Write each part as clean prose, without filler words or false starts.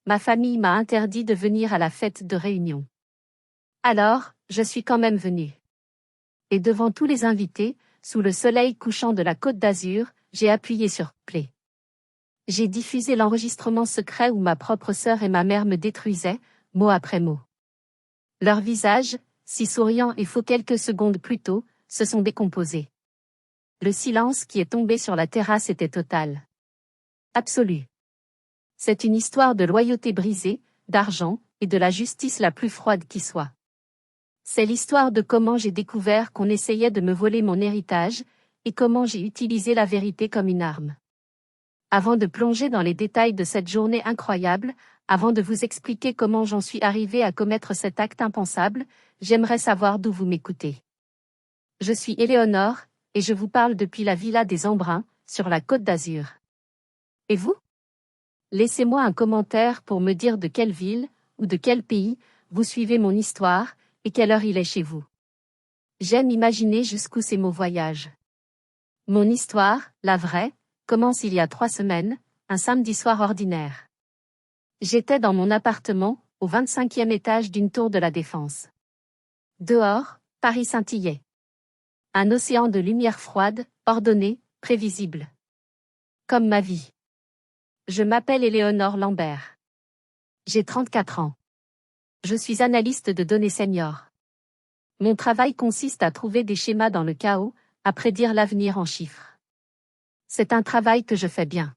ma famille m'a interdit de venir à la fête de réunion. Alors, je suis quand même venue. Et devant tous les invités, sous le soleil couchant de la Côte d'Azur, j'ai appuyé sur Play. J'ai diffusé l'enregistrement secret où ma propre sœur et ma mère me détruisaient, mot après mot. Leurs visages, si souriants et faux quelques secondes plus tôt, se sont décomposés. Le silence qui est tombé sur la terrasse était total. Absolu. C'est une histoire de loyauté brisée, d'argent, et de la justice la plus froide qui soit. C'est l'histoire de comment j'ai découvert qu'on essayait de me voler mon héritage, et comment j'ai utilisé la vérité comme une arme. Avant de plonger dans les détails de cette journée incroyable, avant de vous expliquer comment j'en suis arrivé à commettre cet acte impensable, j'aimerais savoir d'où vous m'écoutez. Je suis Éléonore, et je vous parle depuis la villa des Embruns, sur la Côte d'Azur. Et vous? Laissez-moi un commentaire pour me dire de quelle ville, ou de quel pays, vous suivez mon histoire, et quelle heure il est chez vous. J'aime imaginer jusqu'où ces mots voyagent. Mon histoire, la vraie, commence il y a 3 semaines, un samedi soir ordinaire. J'étais dans mon appartement, au 25e étage d'une tour de la Défense. Dehors, Paris scintillait. Un océan de lumière froide, ordonnée, prévisible. Comme ma vie. Je m'appelle Éléonore Lambert. J'ai 34 ans. Je suis analyste de données senior. Mon travail consiste à trouver des schémas dans le chaos, à prédire l'avenir en chiffres. C'est un travail que je fais bien.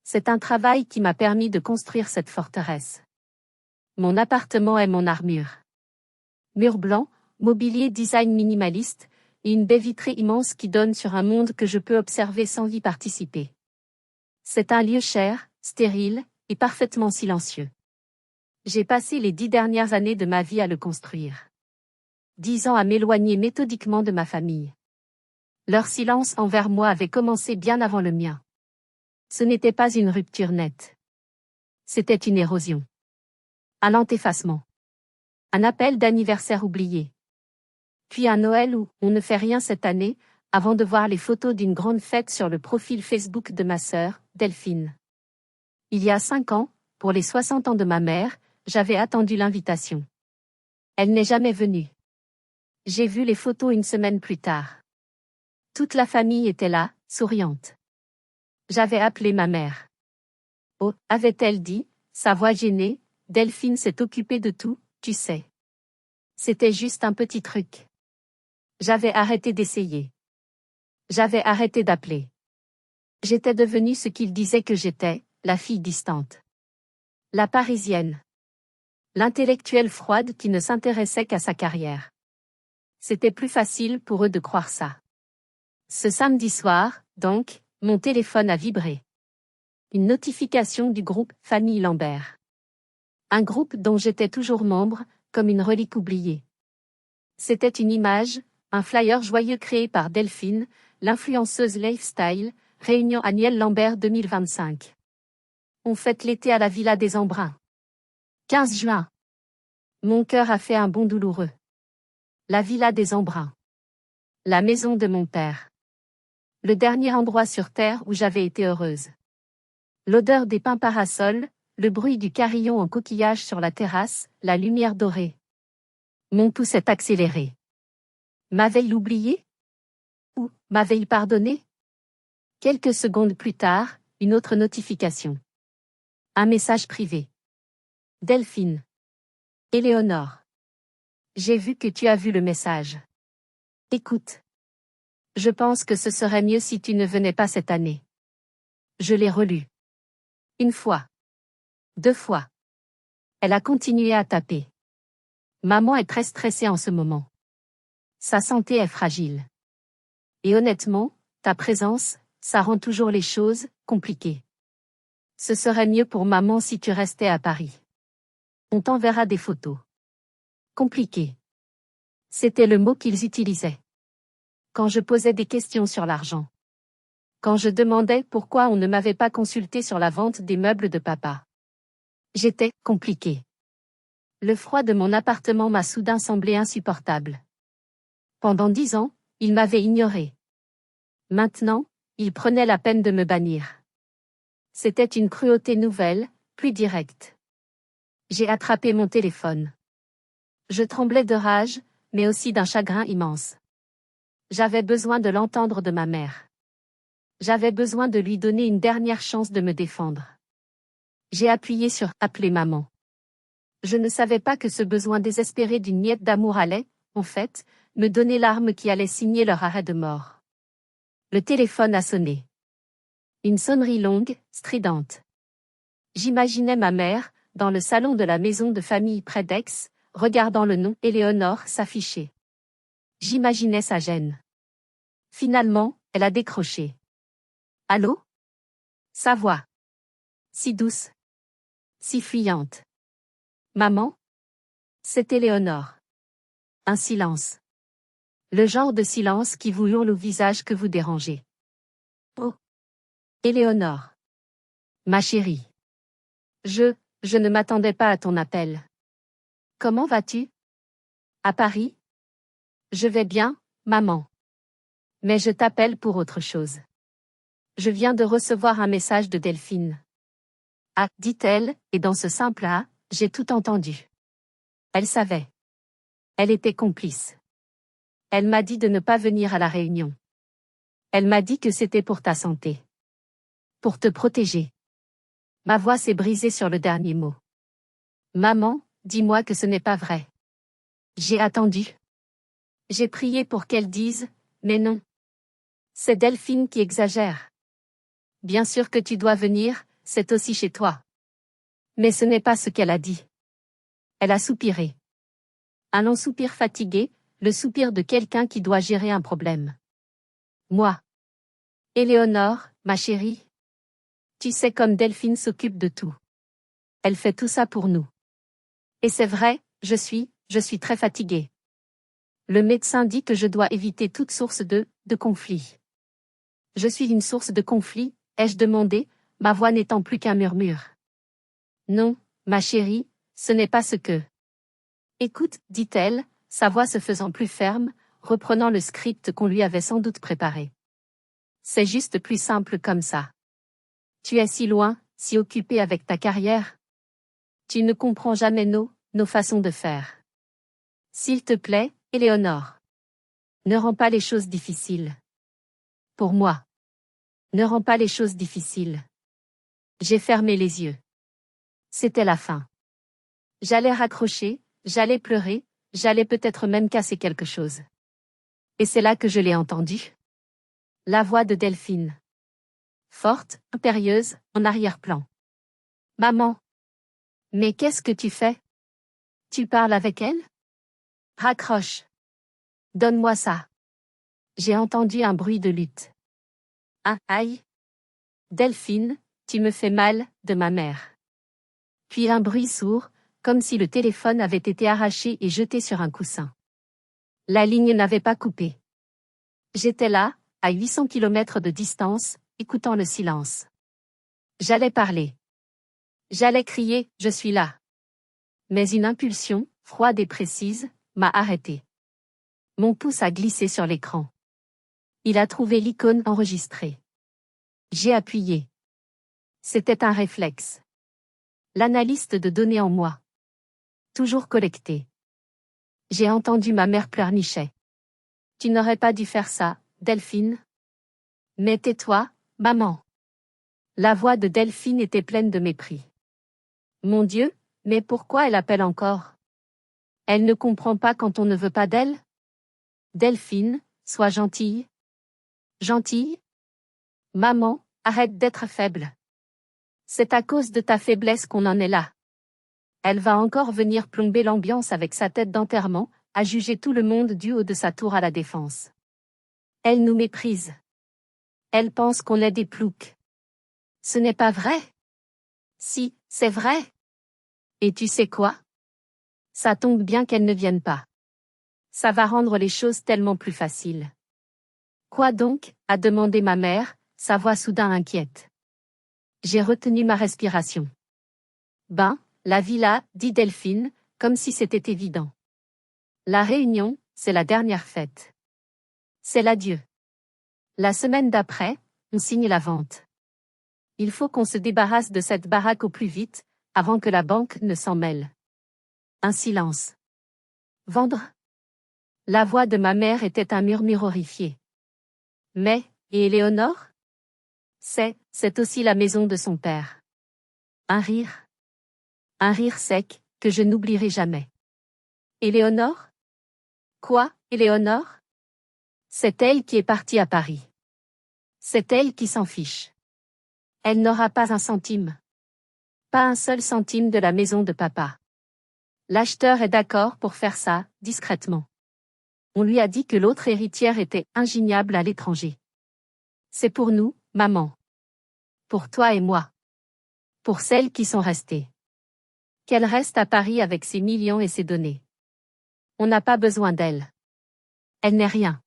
C'est un travail qui m'a permis de construire cette forteresse. Mon appartement est mon armure. Mur blanc, mobilier design minimaliste, et une baie vitrée immense qui donne sur un monde que je peux observer sans y participer. C'est un lieu cher, stérile, et parfaitement silencieux. J'ai passé les 10 dernières années de ma vie à le construire. 10 ans à m'éloigner méthodiquement de ma famille. Leur silence envers moi avait commencé bien avant le mien. Ce n'était pas une rupture nette. C'était une érosion. Un lent effacement. Un appel d'anniversaire oublié. Puis un Noël où on ne fait rien cette année, avant de voir les photos d'une grande fête sur le profil Facebook de ma sœur, Delphine. Il y a 5 ans, pour les 60 ans de ma mère, j'avais attendu l'invitation. Elle n'est jamais venue. J'ai vu les photos une semaine plus tard. Toute la famille était là, souriante. J'avais appelé ma mère. Oh, avait-elle dit, sa voix gênée, Delphine s'est occupée de tout, tu sais. C'était juste un petit truc. J'avais arrêté d'essayer. J'avais arrêté d'appeler. J'étais devenue ce qu'il disait que j'étais, la fille distante. La parisienne. L'intellectuelle froide qui ne s'intéressait qu'à sa carrière. C'était plus facile pour eux de croire ça. Ce samedi soir, donc, mon téléphone a vibré. Une notification du groupe Famille Lambert. Un groupe dont j'étais toujours membre, comme une relique oubliée. C'était une image, un flyer joyeux créé par Delphine, l'influenceuse lifestyle, réunion annuelle Lambert 2025. On fête l'été à la Villa des Embruns. 15 juin. Mon cœur a fait un bond douloureux. La Villa des Embruns. La maison de mon père. Le dernier endroit sur terre où j'avais été heureuse. L'odeur des pins parasols, le bruit du carillon en coquillage sur la terrasse, la lumière dorée. Mon pouls s'est accéléré. M'avait-il oublié? Ou m'avait-il pardonné? Quelques secondes plus tard, une autre notification. Un message privé. Delphine. Éléonore. J'ai vu que tu as vu le message. Écoute. Je pense que ce serait mieux si tu ne venais pas cette année. Je l'ai relu. 1 fois. 2 fois. Elle a continué à taper. Maman est très stressée en ce moment. Sa santé est fragile. Et honnêtement, ta présence, ça rend toujours les choses compliquées. Ce serait mieux pour maman si tu restais à Paris. On t'enverra des photos. Compliqué. C'était le mot qu'ils utilisaient. Quand je posais des questions sur l'argent. Quand je demandais pourquoi on ne m'avait pas consulté sur la vente des meubles de papa. J'étais compliqué. Le froid de mon appartement m'a soudain semblé insupportable. Pendant 10 ans, il m'avait ignoré. Maintenant, il prenait la peine de me bannir. C'était une cruauté nouvelle, plus direct. J'ai attrapé mon téléphone. Je tremblais de rage, mais aussi d'un chagrin immense. J'avais besoin de l'entendre de ma mère. J'avais besoin de lui donner une dernière chance de me défendre. J'ai appuyé sur « Appeler maman ». Je ne savais pas que ce besoin désespéré d'une miette d'amour allait, en fait, me donner l'arme qui allait signer leur arrêt de mort. Le téléphone a sonné. Une sonnerie longue, stridente. J'imaginais ma mère, dans le salon de la maison de famille près d'Aix, regardant le nom Éléonore s'afficher. J'imaginais sa gêne. Finalement, elle a décroché. Allô? Sa voix. Si douce. Si fuyante. Maman? C'est Éléonore. Un silence. Le genre de silence qui vous hurle au visage que vous dérangez. Oh. Éléonore. Ma chérie. Je ne m'attendais pas à ton appel. Comment vas-tu? À Paris? Je vais bien, maman. Mais je t'appelle pour autre chose. Je viens de recevoir un message de Delphine. Ah, dit-elle, et dans ce simple ah, j'ai tout entendu. Elle savait. Elle était complice. Elle m'a dit de ne pas venir à la réunion. Elle m'a dit que c'était pour ta santé. Pour te protéger. Ma voix s'est brisée sur le dernier mot. Maman, dis-moi que ce n'est pas vrai. J'ai attendu. J'ai prié pour qu'elle dise, mais non. C'est Delphine qui exagère. Bien sûr que tu dois venir, c'est aussi chez toi. Mais ce n'est pas ce qu'elle a dit. Elle a soupiré. Un long soupir fatigué, le soupir de quelqu'un qui doit gérer un problème. Moi. Éléonore, ma chérie. Tu sais comme Delphine s'occupe de tout. Elle fait tout ça pour nous. Et c'est vrai, je suis très fatiguée. Le médecin dit que je dois éviter toute source de conflit. Je suis une source de conflit, ai-je demandé, ma voix n'étant plus qu'un murmure. Non, ma chérie, ce n'est pas ce que. Écoute, dit-elle, sa voix se faisant plus ferme, reprenant le script qu'on lui avait sans doute préparé. C'est juste plus simple comme ça. Tu es si loin, si occupé avec ta carrière. Tu ne comprends jamais nos façons de faire. S'il te plaît, Éléonore. Ne rends pas les choses difficiles. Pour moi. Ne rends pas les choses difficiles. J'ai fermé les yeux. C'était la fin. J'allais raccrocher, j'allais pleurer, j'allais peut-être même casser quelque chose. Et c'est là que je l'ai entendu. La voix de Delphine. Forte, impérieuse, en arrière-plan. Maman. Mais qu'est-ce que tu fais? Tu parles avec elle? Raccroche. Donne-moi ça. J'ai entendu un bruit de lutte. Ah, aïe. Delphine, tu me fais mal, de ma mère. Puis un bruit sourd, comme si le téléphone avait été arraché et jeté sur un coussin. La ligne n'avait pas coupé. J'étais là, à 800 km de distance, écoutant le silence. J'allais parler. J'allais crier, je suis là. Mais une impulsion, froide et précise, m'a arrêté. Mon pouce a glissé sur l'écran. Il a trouvé l'icône enregistrée. J'ai appuyé. C'était un réflexe. L'analyste de données en moi. Toujours collectée. J'ai entendu ma mère pleurnicher. Tu n'aurais pas dû faire ça, Delphine. Mais tais-toi, maman. La voix de Delphine était pleine de mépris. Mon Dieu, mais pourquoi elle appelle encore? Elle ne comprend pas quand on ne veut pas d'elle? Delphine, sois gentille. Gentille? Maman, arrête d'être faible. C'est à cause de ta faiblesse qu'on en est là. Elle va encore venir plomber l'ambiance avec sa tête d'enterrement, à juger tout le monde du haut de sa tour à la défense. Elle nous méprise. Elle pense qu'on est des ploucs. Ce n'est pas vrai. Si, c'est vrai. Et tu sais quoi? Ça tombe bien qu'elle ne vienne pas. Ça va rendre les choses tellement plus faciles. Quoi donc? A demandé ma mère, sa voix soudain inquiète. J'ai retenu ma respiration. Ben, la villa, dit Delphine, comme si c'était évident. La réunion, c'est la dernière fête. C'est l'adieu. La semaine d'après, on signe la vente. Il faut qu'on se débarrasse de cette baraque au plus vite, avant que la banque ne s'en mêle. Un silence. Vendre? La voix de ma mère était un murmure horrifié. Mais, et Éléonore? C'est aussi la maison de son père. Un rire. Un rire sec, que je n'oublierai jamais. Éléonore? Quoi, Éléonore? C'est elle qui est partie à Paris. C'est elle qui s'en fiche. Elle n'aura pas un centime. Pas un seul centime de la maison de papa. L'acheteur est d'accord pour faire ça, discrètement. On lui a dit que l'autre héritière était ingéniable à l'étranger. C'est pour nous, maman. Pour toi et moi. Pour celles qui sont restées. Qu'elle reste à Paris avec ses millions et ses données. On n'a pas besoin d'elle. Elle n'est rien.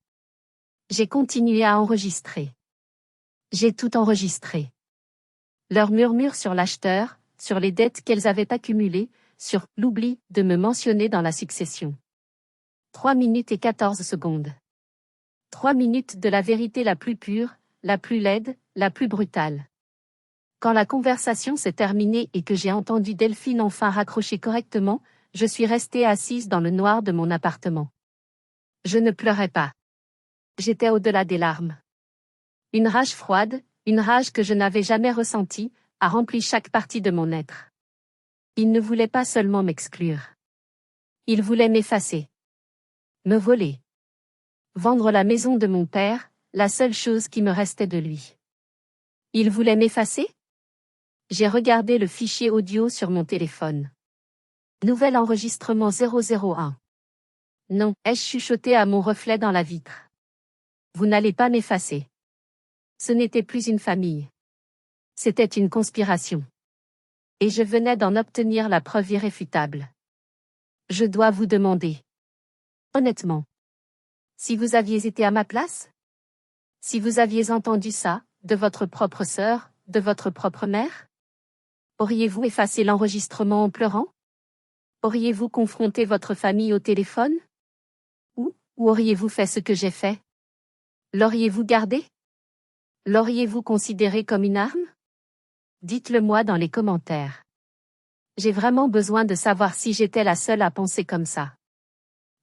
J'ai continué à enregistrer. J'ai tout enregistré. Leurs murmures sur l'acheteur, sur les dettes qu'elles avaient accumulées, sur l'oubli de me mentionner dans la succession. 3 minutes et 14 secondes. 3 minutes de la vérité la plus pure, la plus laide, la plus brutale. Quand la conversation s'est terminée et que j'ai entendu Delphine enfin raccrocher correctement, je suis restée assise dans le noir de mon appartement. Je ne pleurais pas. J'étais au-delà des larmes. Une rage froide, une rage que je n'avais jamais ressentie, a rempli chaque partie de mon être. Il ne voulait pas seulement m'exclure. Il voulait m'effacer. Me voler. Vendre la maison de mon père, la seule chose qui me restait de lui. Il voulait m'effacer? J'ai regardé le fichier audio sur mon téléphone. Nouvel enregistrement 001. Non, ai-je chuchoté à mon reflet dans la vitre. Vous n'allez pas m'effacer. Ce n'était plus une famille. C'était une conspiration. Et je venais d'en obtenir la preuve irréfutable. Je dois vous demander. Honnêtement. Si vous aviez été à ma place? Si vous aviez entendu ça, de votre propre sœur, de votre propre mère? Auriez-vous effacé l'enregistrement en pleurant? Auriez-vous confronté votre famille au téléphone? Ou auriez-vous fait ce que j'ai fait? L'auriez-vous gardé? L'auriez-vous considéré comme une arme? Dites-le moi dans les commentaires. J'ai vraiment besoin de savoir si j'étais la seule à penser comme ça.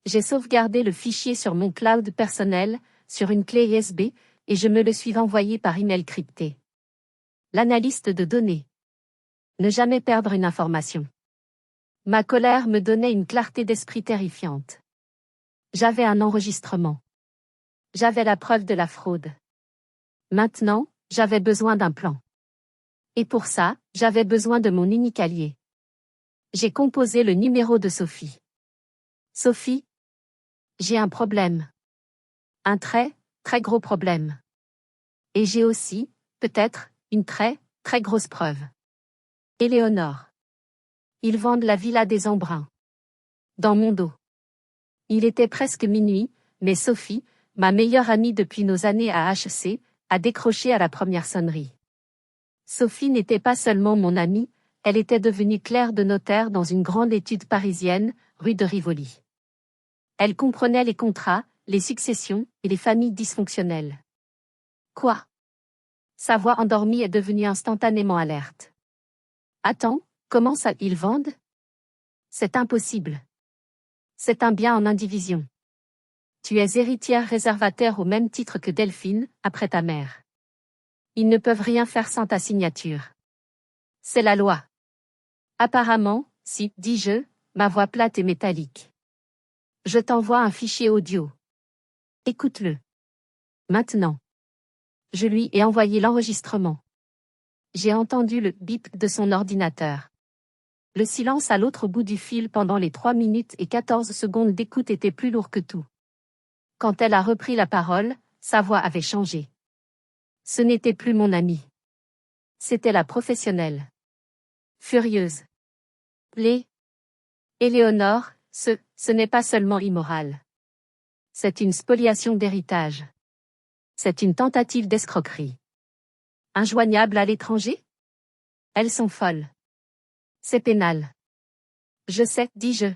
J'ai sauvegardé le fichier sur mon cloud personnel, sur une clé USB, et je me le suis envoyé par email crypté. L'analyste de données. Ne jamais perdre une information. Ma colère me donnait une clarté d'esprit terrifiante. J'avais un enregistrement. J'avais la preuve de la fraude. Maintenant, j'avais besoin d'un plan. Et pour ça, j'avais besoin de mon unique allié. J'ai composé le numéro de Sophie. Sophie, j'ai un problème. Un très, très gros problème. Et j'ai aussi, peut-être, une très, très grosse preuve. Éléonore. Ils vendent la villa des Embruns. Dans mon dos. Il était presque minuit, mais Sophie, ma meilleure amie depuis nos années à HEC, a décroché à la première sonnerie. Sophie n'était pas seulement mon amie, elle était devenue clerc de notaire dans une grande étude parisienne, rue de Rivoli. Elle comprenait les contrats, les successions et les familles dysfonctionnelles. Quoi? Sa voix endormie est devenue instantanément alerte. Attends, comment ça ils vendent? C'est impossible. C'est un bien en indivision. Tu es héritière réservataire au même titre que Delphine, après ta mère. Ils ne peuvent rien faire sans ta signature. C'est la loi. Apparemment, si, dis-je, ma voix plate et métallique. Je t'envoie un fichier audio. Écoute-le. Maintenant. Je lui ai envoyé l'enregistrement. J'ai entendu le bip de son ordinateur. Le silence à l'autre bout du fil pendant les 3 minutes et 14 secondes d'écoute était plus lourd que tout. Quand elle a repris la parole, sa voix avait changé. Ce n'était plus mon amie. C'était la professionnelle. Furieuse. Éléonore, ce n'est pas seulement immoral. C'est une spoliation d'héritage. C'est une tentative d'escroquerie. Injoignable à l'étranger? Elles sont folles. C'est pénal. Je sais, dis-je.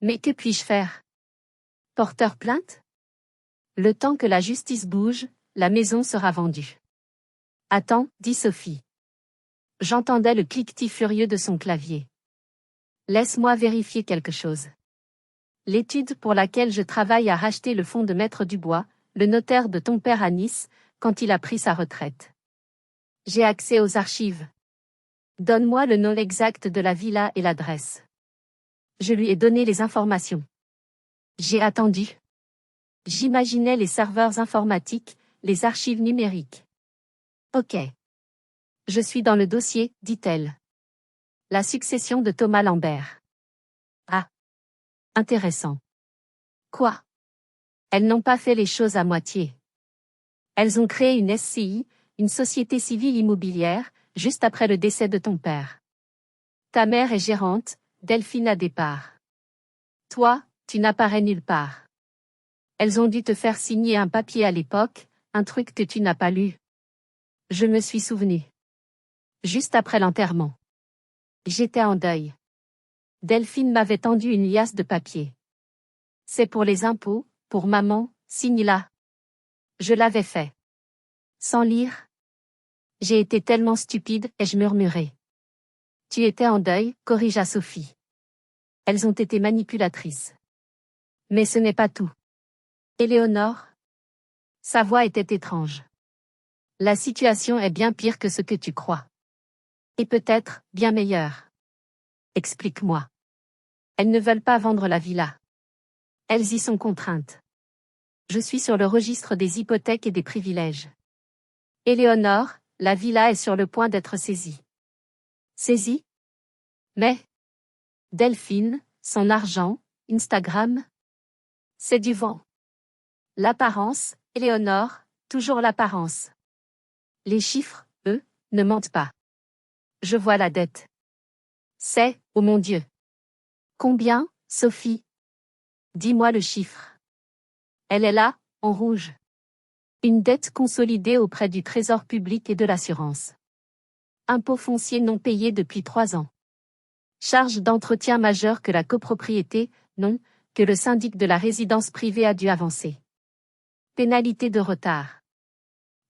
Mais que puis-je faire? Porteur plainte? Le temps que la justice bouge, la maison sera vendue. Attends, dit Sophie. J'entendais le cliquetis furieux de son clavier. Laisse-moi vérifier quelque chose. L'étude pour laquelle je travaille a racheté le fonds de Maître Dubois, le notaire de ton père à Nice, quand il a pris sa retraite. J'ai accès aux archives. Donne-moi le nom exact de la villa et l'adresse. Je lui ai donné les informations. J'ai attendu. J'imaginais les serveurs informatiques, les archives numériques. Ok. Je suis dans le dossier, dit-elle. La succession de Thomas Lambert. Ah. Intéressant. Quoi? Elles n'ont pas fait les choses à moitié. Elles ont créé une SCI, une société civile immobilière, juste après le décès de ton père. Ta mère est gérante, Delphine a des parts. Toi, tu n'apparais nulle part. Elles ont dû te faire signer un papier à l'époque, un truc que tu n'as pas lu. Je me suis souvenu. Juste après l'enterrement. J'étais en deuil. Delphine m'avait tendu une liasse de papier. C'est pour les impôts, pour maman, signe-la. Je l'avais fait. Sans lire. J'ai été tellement stupide, ai-je murmuré. Tu étais en deuil, corrigea Sophie. Elles ont été manipulatrices. Mais ce n'est pas tout. Éléonore? Sa voix était étrange. La situation est bien pire que ce que tu crois. Et peut-être, bien meilleure. Explique-moi. Elles ne veulent pas vendre la villa. Elles y sont contraintes. Je suis sur le registre des hypothèques et des privilèges. Éléonore, la villa est sur le point d'être saisie. Saisie? Mais Delphine, son argent, Instagram? C'est du vent. L'apparence, Éléonore, toujours l'apparence. Les chiffres, eux, ne mentent pas. Je vois la dette. C'est, oh mon Dieu. Combien, Sophie? Dis-moi le chiffre. Elle est là, en rouge. Une dette consolidée auprès du Trésor public et de l'assurance. Impôt foncier non payé depuis 3 ans. Charge d'entretien majeure que la copropriété, non, que le syndic de la résidence privée a dû avancer. Pénalité de retard.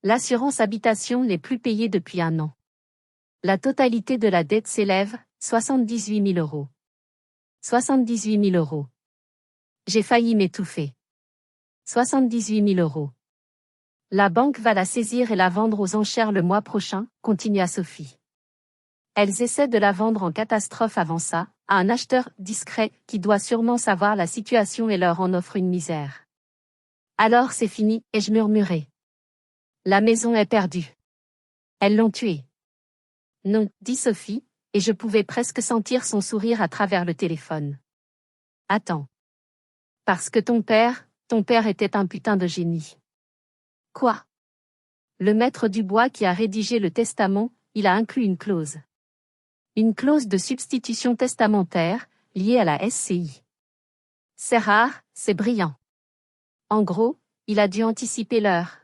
L'assurance habitation n'est plus payée depuis 1 an. La totalité de la dette s'élève, 78 000 euros. 78 000 euros. J'ai failli m'étouffer. 78 000 euros. La banque va la saisir et la vendre aux enchères le mois prochain, continua Sophie. Elles essaient de la vendre en catastrophe avant ça, à un acheteur discret qui doit sûrement savoir la situation et leur en offre une misère. Alors c'est fini, ai-je murmuré. La maison est perdue. Elles l'ont tuée. Non, dit Sophie, et je pouvais presque sentir son sourire à travers le téléphone. Attends. Parce que ton père était un putain de génie. Quoi? Le maître Dubois qui a rédigé le testament, il a inclus une clause. Une clause de substitution testamentaire, liée à la SCI. C'est rare, c'est brillant. En gros, il a dû anticiper leur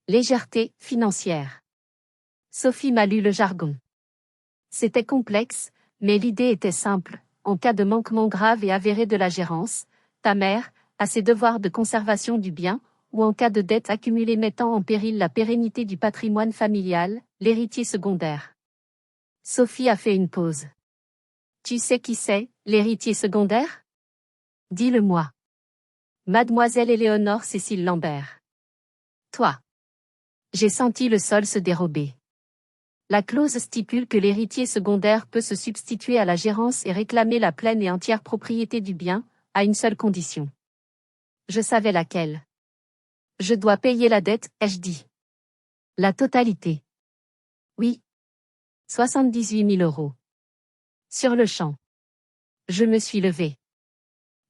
légèreté financière. Sophie m'a lu le jargon. C'était complexe, mais l'idée était simple. En cas de manquement grave et avéré de la gérance, ta mère a ses devoirs de conservation du bien, ou en cas de dette accumulée mettant en péril la pérennité du patrimoine familial, l'héritier secondaire. Sophie a fait une pause. Tu sais qui c'est, l'héritier secondaire? Dis-le-moi. Mademoiselle Éléonore Cécile Lambert. Toi. J'ai senti le sol se dérober. La clause stipule que l'héritier secondaire peut se substituer à la gérance et réclamer la pleine et entière propriété du bien, à une seule condition. Je savais laquelle. Je dois payer la dette, ai-je dit. La totalité. Oui. 78 000 euros. Sur le champ. Je me suis levée.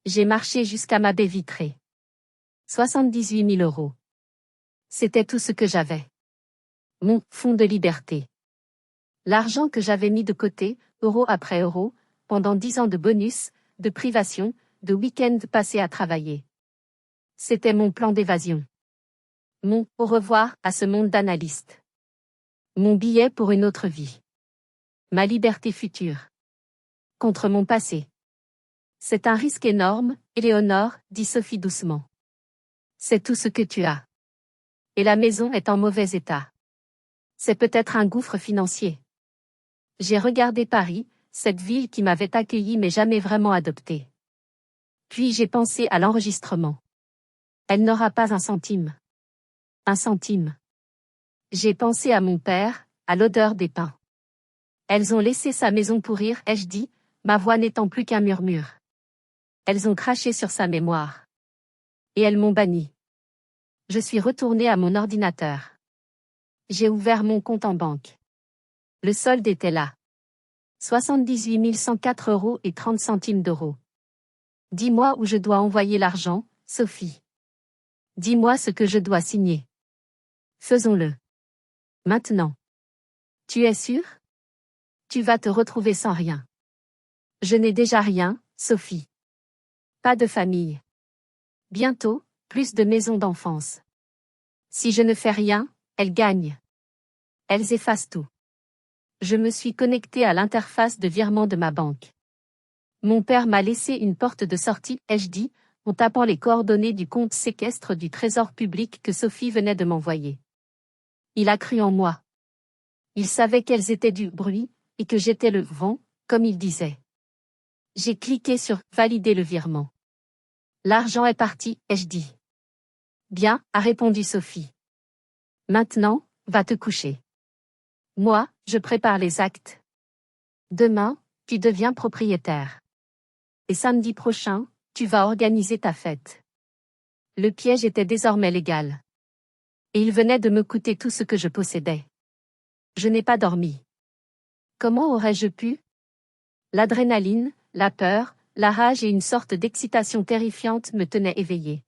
J'ai marché jusqu'à ma baie vitrée. 78 000 euros. C'était tout ce que j'avais. Mon fonds de liberté. L'argent que j'avais mis de côté, euro après euro, pendant 10 ans de bonus, de privation, de week-ends passés à travailler. C'était mon plan d'évasion. Mon au revoir à ce monde d'analystes. Mon billet pour une autre vie. Ma liberté future. Contre mon passé. C'est un risque énorme, Éléonore, dit Sophie doucement. C'est tout ce que tu as. Et la maison est en mauvais état. C'est peut-être un gouffre financier. J'ai regardé Paris, cette ville qui m'avait accueilli mais jamais vraiment adopté. Puis j'ai pensé à l'enregistrement. Elle n'aura pas un centime. Un centime. J'ai pensé à mon père, à l'odeur des pins. Elles ont laissé sa maison pourrir, ai-je dit, ma voix n'étant plus qu'un murmure. Elles ont craché sur sa mémoire. Et elles m'ont banni. Je suis retourné à mon ordinateur. J'ai ouvert mon compte en banque. Le solde était là. 78 104 € et 30 centimes d'euros. Dis-moi où je dois envoyer l'argent, Sophie. Dis-moi ce que je dois signer. Faisons-le. Maintenant. Tu es sûre? Tu vas te retrouver sans rien. Je n'ai déjà rien, Sophie. Pas de famille. Bientôt, plus de maisons d'enfance. Si je ne fais rien, elles gagnent. Elles effacent tout. Je me suis connecté à l'interface de virement de ma banque. Mon père m'a laissé une porte de sortie, ai-je dit, en tapant les coordonnées du compte séquestre du Trésor public que Sophie venait de m'envoyer. Il a cru en moi. Il savait qu'elles étaient du bruit, et que j'étais le vent, comme il disait. J'ai cliqué sur « Valider le virement ». L'argent est parti, ai-je dit. Bien, a répondu Sophie. Maintenant, va te coucher. Moi, je prépare les actes. Demain, tu deviens propriétaire. Et samedi prochain, tu vas organiser ta fête. Le piège était désormais légal. Et il venait de me coûter tout ce que je possédais. Je n'ai pas dormi. Comment aurais-je pu? L'adrénaline, la peur, la rage et une sorte d'excitation terrifiante me tenaient éveillé.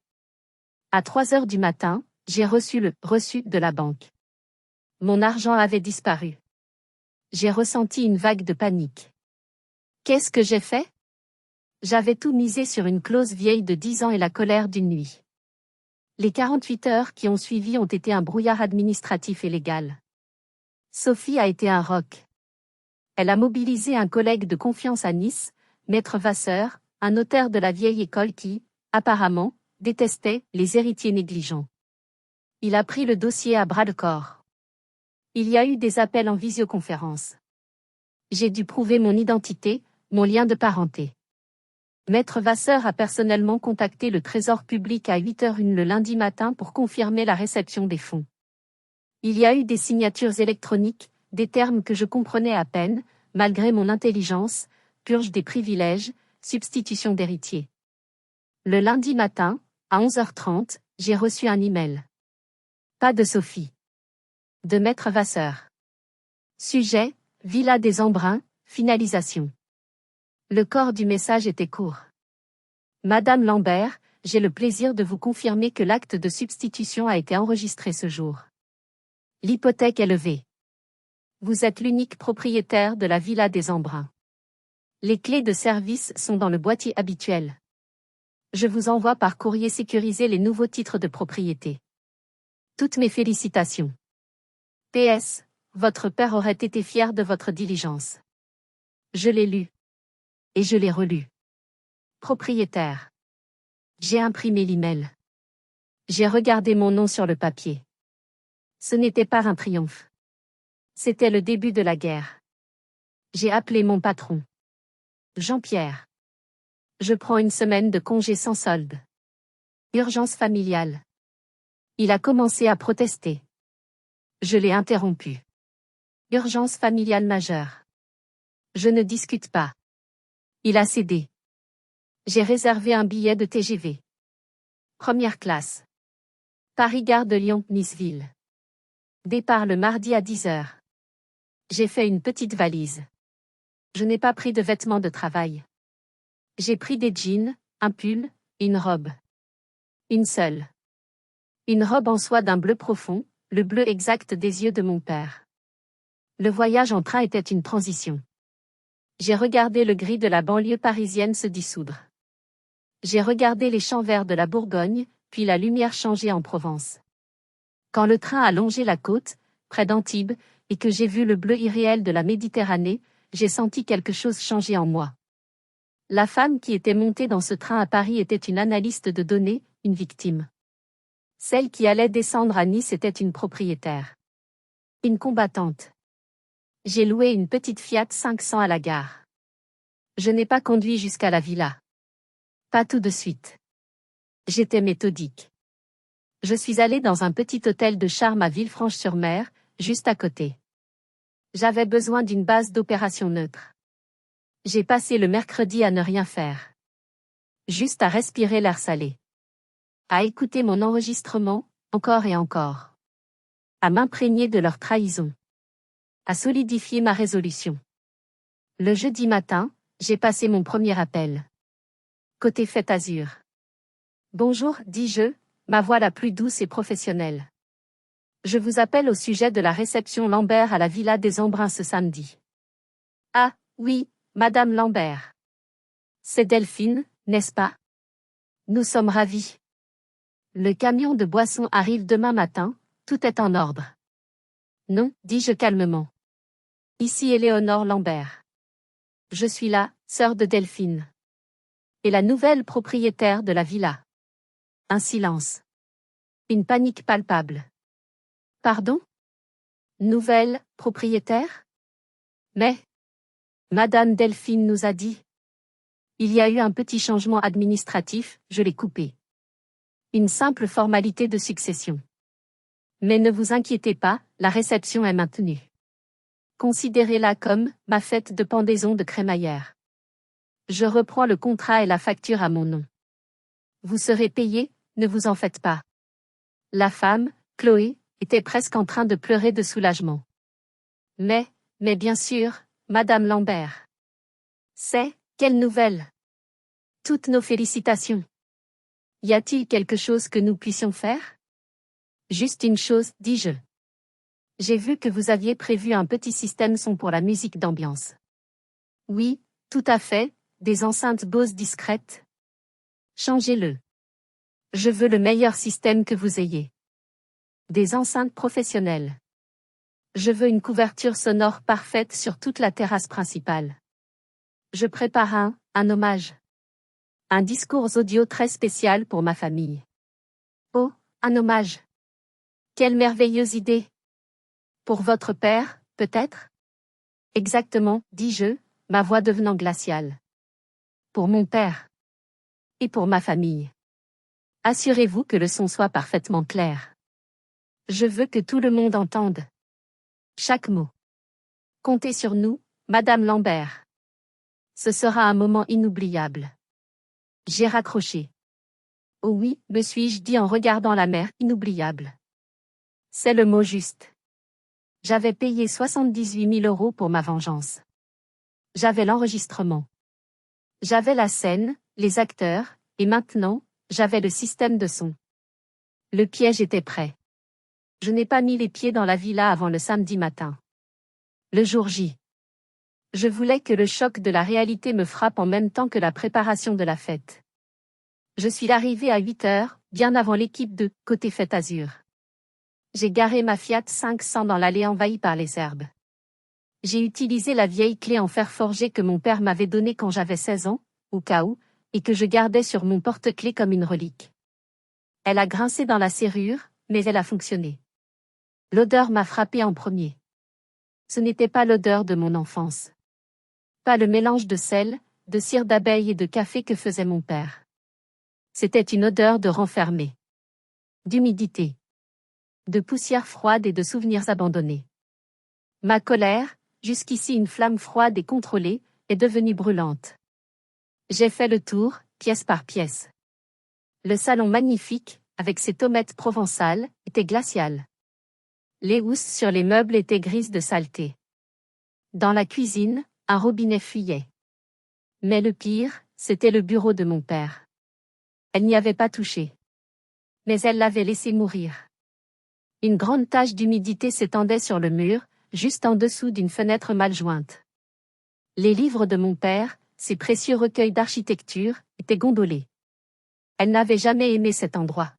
À 3 heures du matin, j'ai reçu le reçu de la banque. Mon argent avait disparu. J'ai ressenti une vague de panique. Qu'est-ce que j'ai fait? J'avais tout misé sur une clause vieille de 10 ans et la colère d'une nuit. Les 48 heures qui ont suivi ont été un brouillard administratif et légal. Sophie a été un roc. Elle a mobilisé un collègue de confiance à Nice, Maître Vasseur, un notaire de la vieille école qui, apparemment, détestait les héritiers négligents. Il a pris le dossier à bras-le-corps. Il y a eu des appels en visioconférence. J'ai dû prouver mon identité, mon lien de parenté. Maître Vasseur a personnellement contacté le Trésor public à 8h01 le lundi matin pour confirmer la réception des fonds. Il y a eu des signatures électroniques, des termes que je comprenais à peine, malgré mon intelligence, purge des privilèges, substitution d'héritier. Le lundi matin, à 11h30, j'ai reçu un email. Pas de Sophie. De Maître Vasseur. Sujet, Villa des Embruns, finalisation. Le corps du message était court. Madame Lambert, j'ai le plaisir de vous confirmer que l'acte de substitution a été enregistré ce jour. L'hypothèque est levée. Vous êtes l'unique propriétaire de la Villa des Embruns. Les clés de service sont dans le boîtier habituel. Je vous envoie par courrier sécurisé les nouveaux titres de propriété. Toutes mes félicitations. PS, votre père aurait été fier de votre diligence. Je l'ai lu. Et je l'ai relu. Propriétaire. J'ai imprimé l'email. J'ai regardé mon nom sur le papier. Ce n'était pas un triomphe. C'était le début de la guerre. J'ai appelé mon patron. Jean-Pierre. Je prends une semaine de congé sans solde. Urgence familiale. Il a commencé à protester. Je l'ai interrompu. Urgence familiale majeure. Je ne discute pas. Il a cédé. J'ai réservé un billet de TGV. Première classe. Paris-Gare de Lyon-Niceville. Départ le mardi à 10h. J'ai fait une petite valise. Je n'ai pas pris de vêtements de travail. J'ai pris des jeans, un pull, une robe. Une seule. Une robe en soie d'un bleu profond, le bleu exact des yeux de mon père. Le voyage en train était une transition. J'ai regardé le gris de la banlieue parisienne se dissoudre. J'ai regardé les champs verts de la Bourgogne, puis la lumière changer en Provence. Quand le train a longé la côte, près d'Antibes, et que j'ai vu le bleu irréel de la Méditerranée, j'ai senti quelque chose changer en moi. La femme qui était montée dans ce train à Paris était une analyste de données, une victime. Celle qui allait descendre à Nice était une propriétaire. Une combattante. J'ai loué une petite Fiat 500 à la gare. Je n'ai pas conduit jusqu'à la villa. Pas tout de suite. J'étais méthodique. Je suis allé dans un petit hôtel de charme à Villefranche-sur-Mer, juste à côté. J'avais besoin d'une base d'opération neutre. J'ai passé le mercredi à ne rien faire. Juste à respirer l'air salé. À écouter mon enregistrement, encore et encore. À m'imprégner de leur trahison. À solidifier ma résolution. Le jeudi matin, j'ai passé mon premier appel. Côté Fête Azur. Bonjour, dis-je, ma voix la plus douce et professionnelle. Je vous appelle au sujet de la réception Lambert à la Villa des Embruns ce samedi. Ah, oui, Madame Lambert. C'est Delphine, n'est-ce pas? Nous sommes ravis. Le camion de boissons arrive demain matin, tout est en ordre. Non, dis-je calmement. Ici Éléonore Lambert. Je suis la sœur de Delphine. Et la nouvelle propriétaire de la villa. Un silence. Une panique palpable. Pardon? Nouvelle propriétaire? Mais Madame Delphine nous a dit. Il y a eu un petit changement administratif, je l'ai coupé. Une simple formalité de succession. Mais ne vous inquiétez pas, la réception est maintenue. Considérez-la comme ma fête de pendaison de crémaillère. Je reprends le contrat et la facture à mon nom. Vous serez payé, ne vous en faites pas. La femme, Chloé, était presque en train de pleurer de soulagement. Mais bien sûr, Madame Lambert. Quelle nouvelle! Toutes nos félicitations. Y a-t-il quelque chose que nous puissions faire? Juste une chose, dis-je. J'ai vu que vous aviez prévu un petit système son pour la musique d'ambiance. Oui, tout à fait, des enceintes Bose discrètes. Changez-le. Je veux le meilleur système que vous ayez. Des enceintes professionnelles. Je veux une couverture sonore parfaite sur toute la terrasse principale. Je prépare un hommage. Un discours audio très spécial pour ma famille. Oh, un hommage. Quelle merveilleuse idée. Pour votre père, peut-être? Exactement, dis-je, ma voix devenant glaciale. Pour mon père. Et pour ma famille. Assurez-vous que le son soit parfaitement clair. Je veux que tout le monde entende. Chaque mot. Comptez sur nous, Madame Lambert. Ce sera un moment inoubliable. J'ai raccroché. Oh oui, me suis-je dit en regardant la mer, inoubliable. C'est le mot juste. J'avais payé 78 000 € pour ma vengeance. J'avais l'enregistrement. J'avais la scène, les acteurs, et maintenant, j'avais le système de son. Le piège était prêt. Je n'ai pas mis les pieds dans la villa avant le samedi matin. Le jour J. Je voulais que le choc de la réalité me frappe en même temps que la préparation de la fête. Je suis arrivé à 8 heures, bien avant l'équipe de Côté Fête Azur. J'ai garé ma Fiat 500 dans l'allée envahie par les herbes. J'ai utilisé la vieille clé en fer forgé que mon père m'avait donnée quand j'avais 16 ans, au cas où, et que je gardais sur mon porte-clés comme une relique. Elle a grincé dans la serrure, mais elle a fonctionné. L'odeur m'a frappé en premier. Ce n'était pas l'odeur de mon enfance. Pas le mélange de sel, de cire d'abeille et de café que faisait mon père. C'était une odeur de renfermé. D'humidité. De poussière froide et de souvenirs abandonnés. Ma colère, jusqu'ici une flamme froide et contrôlée, est devenue brûlante. J'ai fait le tour, pièce par pièce. Le salon magnifique, avec ses tomates provençales, était glacial. Les housses sur les meubles étaient grises de saleté. Dans la cuisine, un robinet fuyait. Mais le pire, c'était le bureau de mon père. Elle n'y avait pas touché. Mais elle l'avait laissé mourir. Une grande tache d'humidité s'étendait sur le mur, juste en dessous d'une fenêtre mal jointe. Les livres de mon père, ses précieux recueils d'architecture, étaient gondolés. Elle n'avait jamais aimé cet endroit.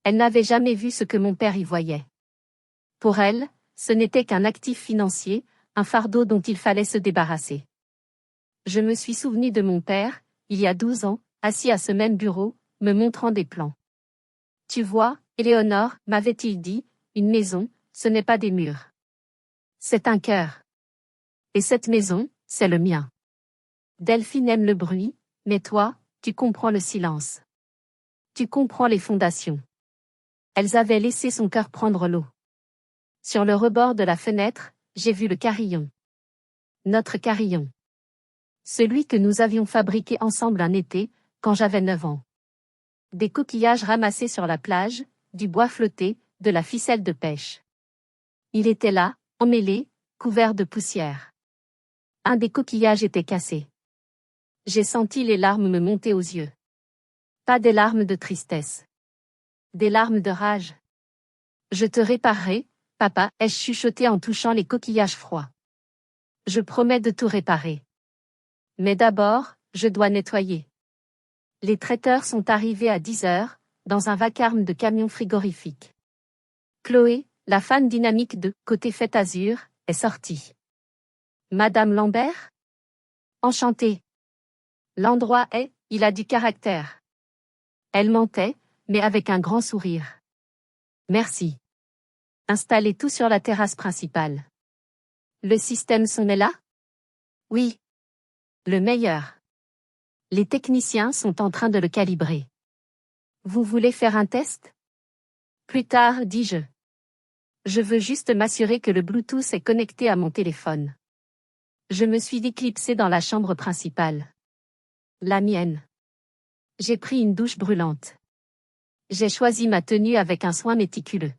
Elle n'avait jamais vu ce que mon père y voyait. Pour elle, ce n'était qu'un actif financier, un fardeau dont il fallait se débarrasser. Je me suis souvenu de mon père, il y a 12 ans, assis à ce même bureau, me montrant des plans. Tu vois, Éléonore, m'avait-il dit, une maison, ce n'est pas des murs. C'est un cœur. Et cette maison, c'est le mien. Delphine aime le bruit, mais toi, tu comprends le silence. Tu comprends les fondations. Elles avaient laissé son cœur prendre l'eau. Sur le rebord de la fenêtre, j'ai vu le carillon. Notre carillon. Celui que nous avions fabriqué ensemble un été, quand j'avais 9 ans. Des coquillages ramassés sur la plage, du bois flotté, de la ficelle de pêche. Il était là, emmêlé, couvert de poussière. Un des coquillages était cassé. J'ai senti les larmes me monter aux yeux. Pas des larmes de tristesse. Des larmes de rage. Je te réparerai, papa, ai-je chuchoté en touchant les coquillages froids. Je promets de tout réparer. Mais d'abord, je dois nettoyer. Les traiteurs sont arrivés à 10 heures, dans un vacarme de camions frigorifiques. Chloé, la fan dynamique de « Côté Fête Azur », est sortie. Madame Lambert ? Enchantée. L'endroit il a du caractère. Elle mentait, mais avec un grand sourire. Merci. Installez tout sur la terrasse principale. Le système son est là ? Oui. Le meilleur. Les techniciens sont en train de le calibrer. Vous voulez faire un test ? Plus tard, dis-je. Je veux juste m'assurer que le Bluetooth est connecté à mon téléphone. Je me suis déclipsée dans la chambre principale. La mienne. J'ai pris une douche brûlante. J'ai choisi ma tenue avec un soin méticuleux.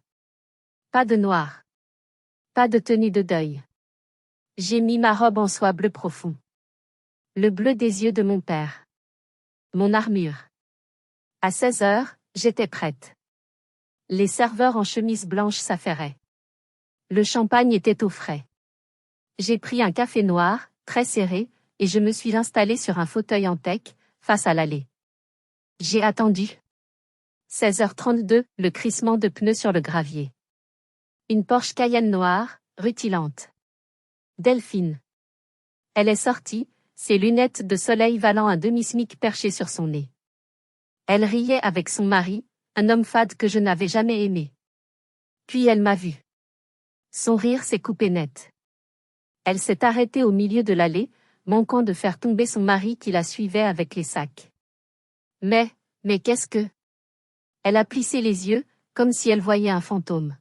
Pas de noir. Pas de tenue de deuil. J'ai mis ma robe en soie bleu profond. Le bleu des yeux de mon père. Mon armure. À 16 heures, j'étais prête. Les serveurs en chemise blanche s'affairaient. Le champagne était au frais. J'ai pris un café noir, très serré, et je me suis installée sur un fauteuil en teck, face à l'allée. J'ai attendu. 16h32, le crissement de pneus sur le gravier. Une Porsche Cayenne noire, rutilante. Delphine. Elle est sortie, ses lunettes de soleil valant un demi-smic perché sur son nez. Elle riait avec son mari, un homme fade que je n'avais jamais aimé. Puis elle m'a vu. Son rire s'est coupé net. Elle s'est arrêtée au milieu de l'allée, manquant de faire tomber son mari qui la suivait avec les sacs. Mais qu'est-ce que... Elle a plissé les yeux, comme si elle voyait un fantôme.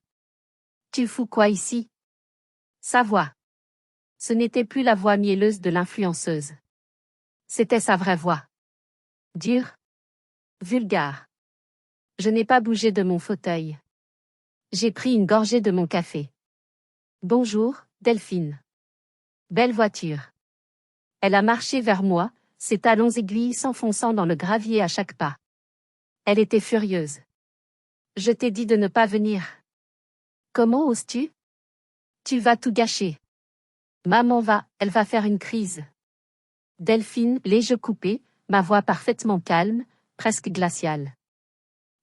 Tu fous quoi ici ? Sa voix. Ce n'était plus la voix mielleuse de l'influenceuse. C'était sa vraie voix. Dure. Vulgaire. Je n'ai pas bougé de mon fauteuil. J'ai pris une gorgée de mon café. Bonjour, Delphine. Belle voiture. Elle a marché vers moi, ses talons aiguilles s'enfonçant dans le gravier à chaque pas. Elle était furieuse. Je t'ai dit de ne pas venir. Comment oses-tu ? Tu vas tout gâcher. Maman elle va faire une crise. Delphine, les yeux coupés, ma voix parfaitement calme, presque glaciale.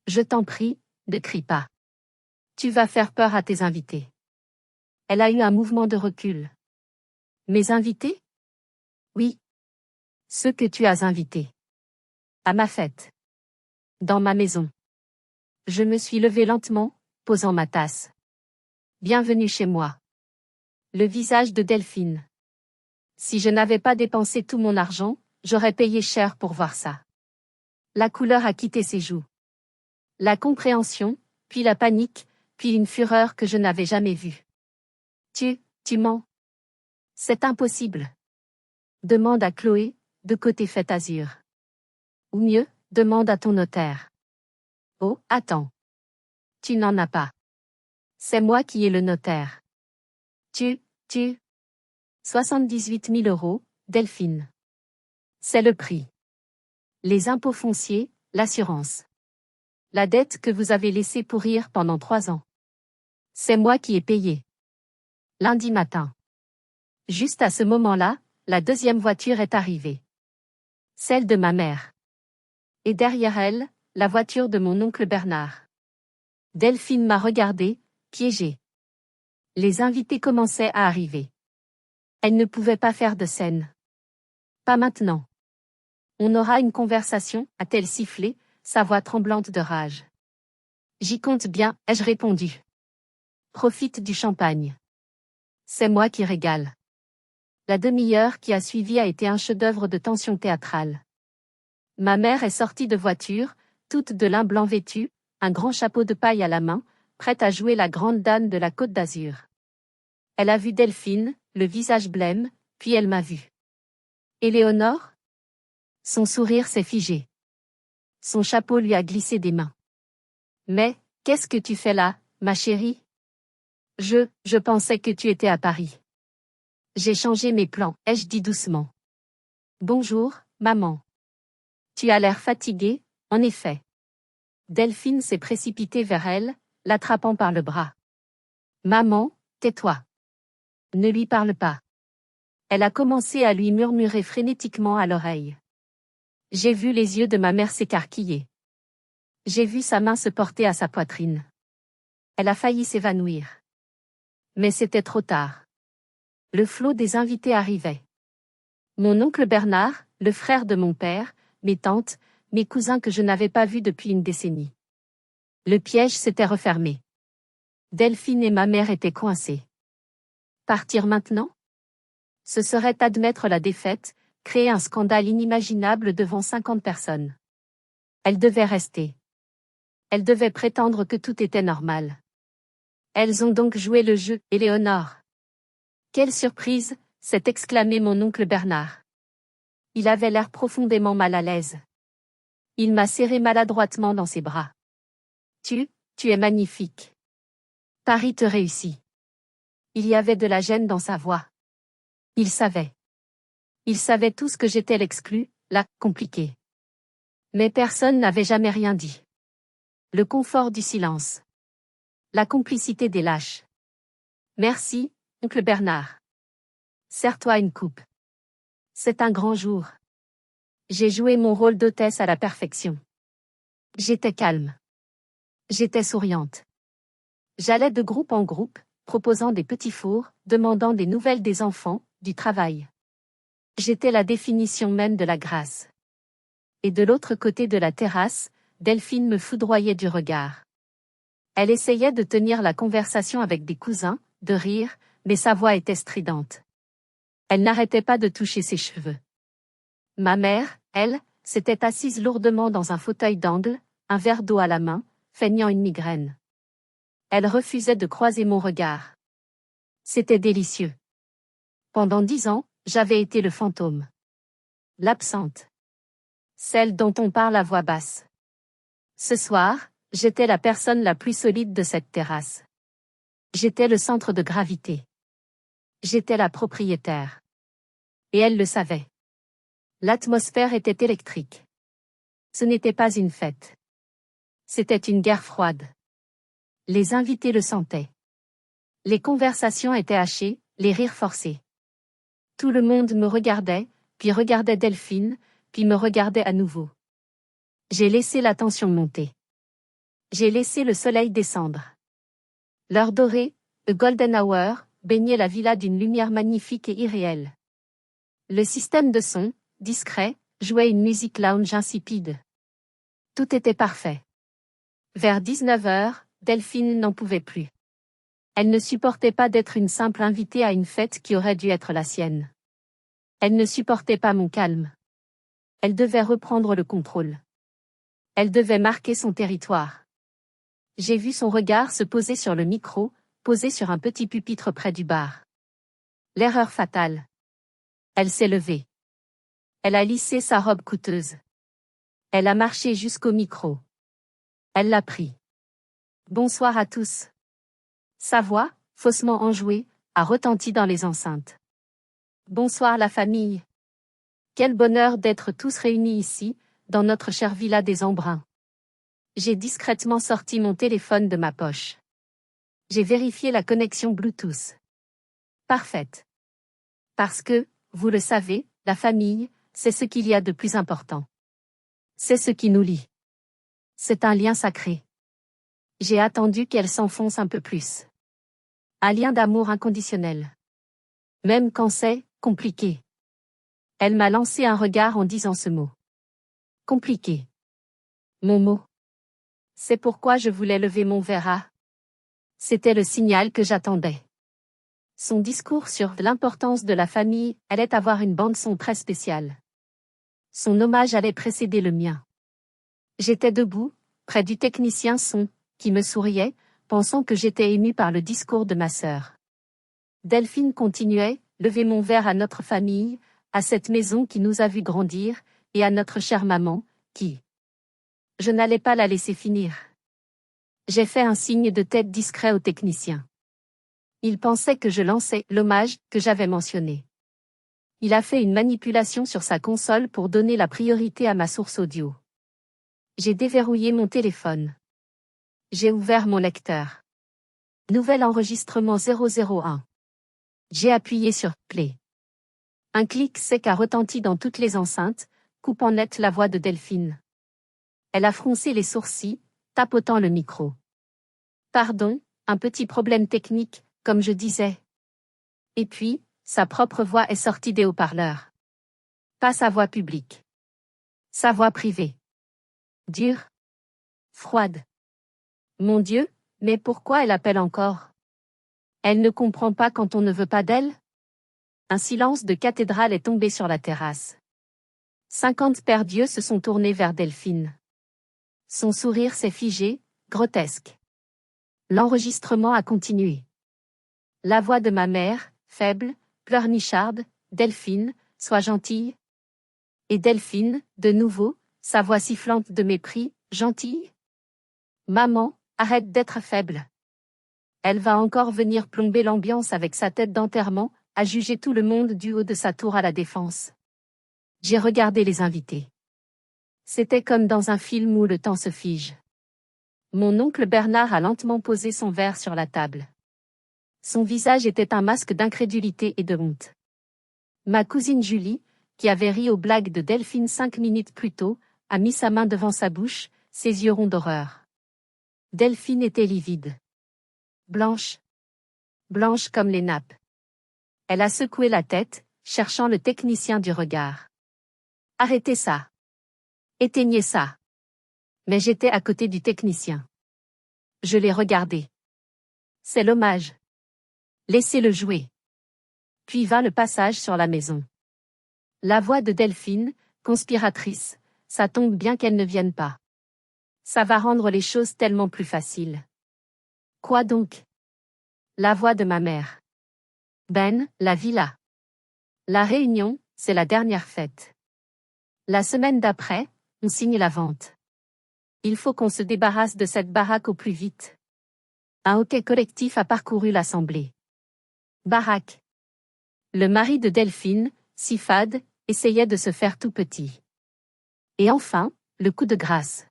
Je t'en prie, ne crie pas. Tu vas faire peur à tes invités. Elle a eu un mouvement de recul. Mes invités ? Oui. Ceux que tu as invités. À ma fête. Dans ma maison. Je me suis levée lentement, posant ma tasse. Bienvenue chez moi. Le visage de Delphine. Si je n'avais pas dépensé tout mon argent, j'aurais payé cher pour voir ça. La couleur a quitté ses joues. La compréhension, puis la panique, puis une fureur que je n'avais jamais vue. Tu mens. C'est impossible. Demande à Chloé, de Côté Fête Azur. Ou mieux, demande à ton notaire. Oh, attends. Tu n'en as pas. C'est moi qui ai le notaire. 78 000 €, Delphine. C'est le prix. Les impôts fonciers, l'assurance. La dette que vous avez laissée pourrir pendant 3 ans. C'est moi qui ai payé. Lundi matin. Juste à ce moment-là, la deuxième voiture est arrivée. Celle de ma mère. Et derrière elle, la voiture de mon oncle Bernard. Delphine m'a regardée, piégée. Les invités commençaient à arriver. Elle ne pouvait pas faire de scène. Pas maintenant. On aura une conversation, a-t-elle sifflé, sa voix tremblante de rage. J'y compte bien, ai-je répondu. Profite du champagne. C'est moi qui régale. La demi-heure qui a suivi a été un chef-d'œuvre de tension théâtrale. Ma mère est sortie de voiture, toute de lin blanc vêtue, un grand chapeau de paille à la main, prête à jouer la grande dame de la Côte d'Azur. Elle a vu Delphine, le visage blême, puis elle m'a vu. Éléonore? Son sourire s'est figé. Son chapeau lui a glissé des mains. Mais, qu'est-ce que tu fais là, ma chérie? Je pensais que tu étais à Paris. J'ai changé mes plans, ai-je dit doucement. Bonjour, maman. Tu as l'air fatiguée, en effet. Delphine s'est précipitée vers elle, l'attrapant par le bras. Maman, tais-toi. Ne lui parle pas. Elle a commencé à lui murmurer frénétiquement à l'oreille. J'ai vu les yeux de ma mère s'écarquiller. J'ai vu sa main se porter à sa poitrine. Elle a failli s'évanouir. Mais c'était trop tard. Le flot des invités arrivait. Mon oncle Bernard, le frère de mon père, mes tantes, mes cousins que je n'avais pas vus depuis une décennie. Le piège s'était refermé. Delphine et ma mère étaient coincées. Partir maintenant? Ce serait admettre la défaite, créer un scandale inimaginable devant 50 personnes. Elles devaient rester. Elles devaient prétendre que tout était normal. Elles ont donc joué le jeu, Éléonore. Quelle surprise, s'est exclamé mon oncle Bernard. Il avait l'air profondément mal à l'aise. Il m'a serré maladroitement dans ses bras. Tu es magnifique. Paris te réussit. Il y avait de la gêne dans sa voix. Il savait. Il savait tout ce que j'étais l'exclu, la compliquée. Mais personne n'avait jamais rien dit. Le confort du silence. La complicité des lâches. Merci, oncle Bernard. Serre-toi une coupe. C'est un grand jour. J'ai joué mon rôle d'hôtesse à la perfection. J'étais calme. J'étais souriante. J'allais de groupe en groupe, proposant des petits fours, demandant des nouvelles des enfants, du travail. J'étais la définition même de la grâce. Et de l'autre côté de la terrasse, Delphine me foudroyait du regard. Elle essayait de tenir la conversation avec des cousins, de rire, mais sa voix était stridente. Elle n'arrêtait pas de toucher ses cheveux. Ma mère, elle, s'était assise lourdement dans un fauteuil d'angle, un verre d'eau à la main, feignant une migraine. Elle refusait de croiser mon regard. C'était délicieux. Pendant 10 ans, j'avais été le fantôme. L'absente. Celle dont on parle à voix basse. Ce soir, j'étais la personne la plus solide de cette terrasse. J'étais le centre de gravité. J'étais la propriétaire. Et elle le savait. L'atmosphère était électrique. Ce n'était pas une fête. C'était une guerre froide. Les invités le sentaient. Les conversations étaient hachées, les rires forcés. Tout le monde me regardait, puis regardait Delphine, puis me regardait à nouveau. J'ai laissé la tension monter. J'ai laissé le soleil descendre. L'heure dorée, le golden hour, baignait la villa d'une lumière magnifique et irréelle. Le système de son, discret, jouait une musique lounge insipide. Tout était parfait. Vers 19h, Delphine n'en pouvait plus. Elle ne supportait pas d'être une simple invitée à une fête qui aurait dû être la sienne. Elle ne supportait pas mon calme. Elle devait reprendre le contrôle. Elle devait marquer son territoire. J'ai vu son regard se poser sur le micro, posé sur un petit pupitre près du bar. L'erreur fatale. Elle s'est levée. Elle a lissé sa robe coûteuse. Elle a marché jusqu'au micro. Elle l'a pris. Bonsoir à tous. Sa voix, faussement enjouée, a retenti dans les enceintes. Bonsoir la famille. Quel bonheur d'être tous réunis ici, dans notre chère villa des Embruns. J'ai discrètement sorti mon téléphone de ma poche. J'ai vérifié la connexion Bluetooth. Parfaite. Parce que, vous le savez, la famille, c'est ce qu'il y a de plus important. C'est ce qui nous lie. C'est un lien sacré. J'ai attendu qu'elle s'enfonce un peu plus. Un lien d'amour inconditionnel. Même quand c'est compliqué. Elle m'a lancé un regard en disant ce mot. Compliqué. Mon mot. C'est pourquoi je voulais lever mon verre à. C'était le signal que j'attendais. Son discours sur l'importance de la famille allait avoir une bande-son très spéciale. Son hommage allait précéder le mien. J'étais debout, près du technicien son, qui me souriait, pensant que j'étais ému par le discours de ma sœur. Delphine continuait, levez mon verre à notre famille, à cette maison qui nous a vus grandir, et à notre chère maman, qui... Je n'allais pas la laisser finir. J'ai fait un signe de tête discret au technicien. Il pensait que je lançais l'hommage que j'avais mentionné. Il a fait une manipulation sur sa console pour donner la priorité à ma source audio. J'ai déverrouillé mon téléphone. J'ai ouvert mon lecteur. Nouvel enregistrement 001. J'ai appuyé sur Play. Un clic sec a retenti dans toutes les enceintes, coupant net la voix de Delphine. Elle a froncé les sourcils, tapotant le micro. Pardon, un petit problème technique, comme je disais. Et puis, sa propre voix est sortie des haut-parleurs. Pas sa voix publique. Sa voix privée. Dure. Froide. Mon Dieu, mais pourquoi elle appelle encore? Elle ne comprend pas quand on ne veut pas d'elle? Un silence de cathédrale est tombé sur la terrasse. 50 paires d'yeux se sont tournés vers Delphine. Son sourire s'est figé, grotesque. L'enregistrement a continué. La voix de ma mère, faible, pleurnicharde, Delphine, sois gentille. Et Delphine, de nouveau, sa voix sifflante de mépris, gentille. Maman, arrête d'être faible. Elle va encore venir plomber l'ambiance avec sa tête d'enterrement, à juger tout le monde du haut de sa tour à la Défense. J'ai regardé les invités. C'était comme dans un film où le temps se fige. Mon oncle Bernard a lentement posé son verre sur la table. Son visage était un masque d'incrédulité et de honte. Ma cousine Julie, qui avait ri aux blagues de Delphine 5 minutes plus tôt, a mis sa main devant sa bouche, ses yeux ronds d'horreur. Delphine était livide. Blanche. Blanche comme les nappes. Elle a secoué la tête, cherchant le technicien du regard. Arrêtez ça. Éteignez ça. Mais j'étais à côté du technicien. Je l'ai regardé. C'est l'hommage. Laissez-le jouer. Puis vint le passage sur la maison. La voix de Delphine, conspiratrice, ça tombe bien qu'elle ne vienne pas. Ça va rendre les choses tellement plus faciles. Quoi donc? La voix de ma mère. Ben, la villa. La réunion, c'est la dernière fête. La semaine d'après, on signe la vente. Il faut qu'on se débarrasse de cette baraque au plus vite. Un hoquet collectif a parcouru l'assemblée. Baraque. Le mari de Delphine, si fade, essayait de se faire tout petit. Et enfin, le coup de grâce.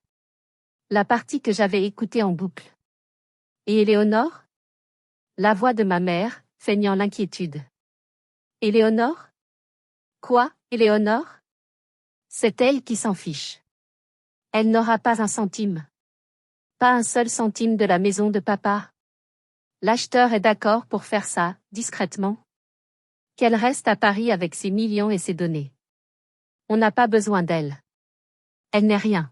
La partie que j'avais écoutée en boucle. Et Éléonore? La voix de ma mère, feignant l'inquiétude. Éléonore? Quoi, Éléonore? C'est elle qui s'en fiche. Elle n'aura pas un centime. Pas un seul centime de la maison de papa. L'acheteur est d'accord pour faire ça, discrètement. Qu'elle reste à Paris avec ses millions et ses données. On n'a pas besoin d'elle. Elle n'est rien.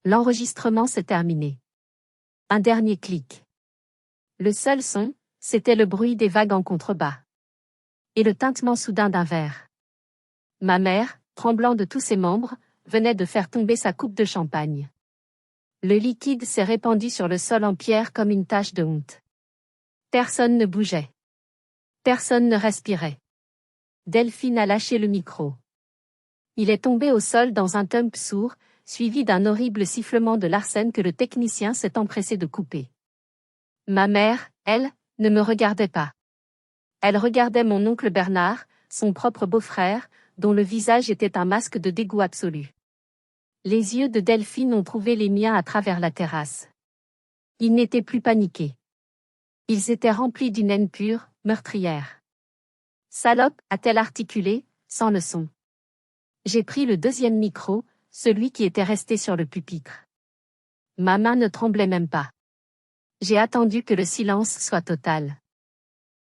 L'enregistrement s'est terminé. Un dernier clic. Le seul son, c'était le bruit des vagues en contrebas. Et le tintement soudain d'un verre. Ma mère, tremblant de tous ses membres, venait de faire tomber sa coupe de champagne. Le liquide s'est répandu sur le sol en pierre comme une tache de honte. Personne ne bougeait. Personne ne respirait. Delphine a lâché le micro. Il est tombé au sol dans un thump sourd, suivi d'un horrible sifflement de l'arsène que le technicien s'est empressé de couper. Ma mère, elle, ne me regardait pas. Elle regardait mon oncle Bernard, son propre beau-frère, dont le visage était un masque de dégoût absolu. Les yeux de Delphine ont trouvé les miens à travers la terrasse. Ils n'étaient plus paniqués. Ils étaient remplis d'une haine pure, meurtrière. Salope, a-t-elle articulé, sans le son. J'ai pris le deuxième micro, celui qui était resté sur le pupitre. Ma main ne tremblait même pas. J'ai attendu que le silence soit total.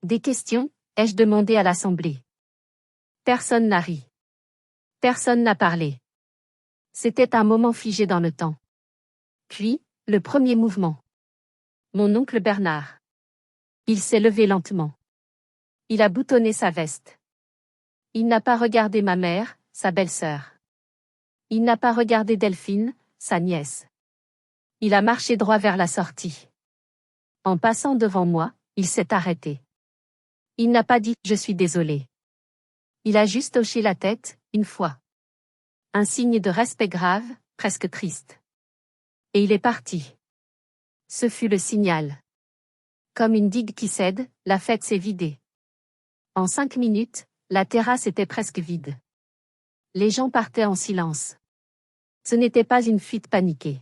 Des questions, ai-je demandé à l'assemblée. Personne n'a ri. Personne n'a parlé. C'était un moment figé dans le temps. Puis, le premier mouvement. Mon oncle Bernard. Il s'est levé lentement. Il a boutonné sa veste. Il n'a pas regardé ma mère, sa belle-sœur. Il n'a pas regardé Delphine, sa nièce. Il a marché droit vers la sortie. En passant devant moi, il s'est arrêté. Il n'a pas dit « je suis désolé ». Il a juste hoché la tête, une fois. Un signe de respect grave, presque triste. Et il est parti. Ce fut le signal. Comme une digue qui cède, la fête s'est vidée. En 5 minutes, la terrasse était presque vide. Les gens partaient en silence. Ce n'était pas une fuite paniquée.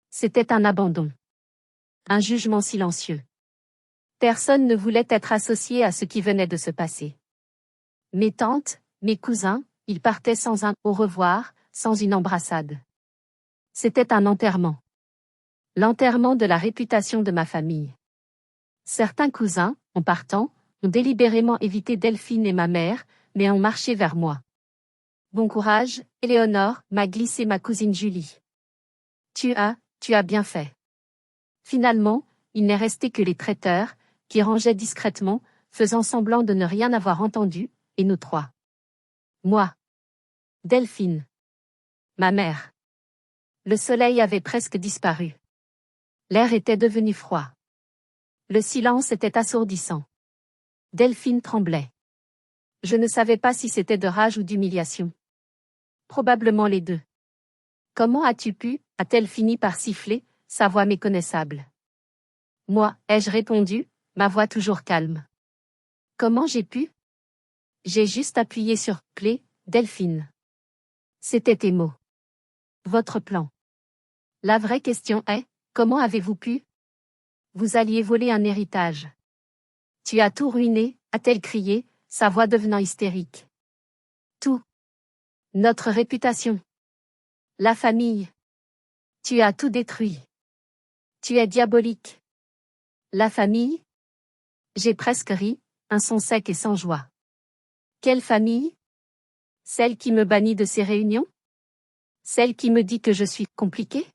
C'était un abandon. Un jugement silencieux. Personne ne voulait être associé à ce qui venait de se passer. Mes tantes, mes cousins, ils partaient sans un « au revoir », sans une embrassade. C'était un enterrement. L'enterrement de la réputation de ma famille. Certains cousins, en partant, ont délibérément évité Delphine et ma mère, mais ont marché vers moi. Bon courage, Éléonore, m'a glissé ma cousine Julie. Tu as bien fait. Finalement, il n'est resté que les traiteurs, qui rangeaient discrètement, faisant semblant de ne rien avoir entendu, et nous trois. Moi. Delphine. Ma mère. Le soleil avait presque disparu. L'air était devenu froid. Le silence était assourdissant. Delphine tremblait. Je ne savais pas si c'était de rage ou d'humiliation. Probablement les deux. Comment as-tu pu, a-t-elle fini par siffler, sa voix méconnaissable. Moi, ai-je répondu, ma voix toujours calme. Comment j'ai pu? J'ai juste appuyé sur « clé », Delphine. C'était tes mots. Votre plan. La vraie question est, comment avez-vous pu? Vous alliez voler un héritage. Tu as tout ruiné, a-t-elle crié, sa voix devenant hystérique. Tout. Notre réputation. La famille. Tu as tout détruit. Tu es diabolique. La famille? J'ai presque ri, un son sec et sans joie. Quelle famille? Celle qui me bannit de ces réunions? Celle qui me dit que je suis compliquée?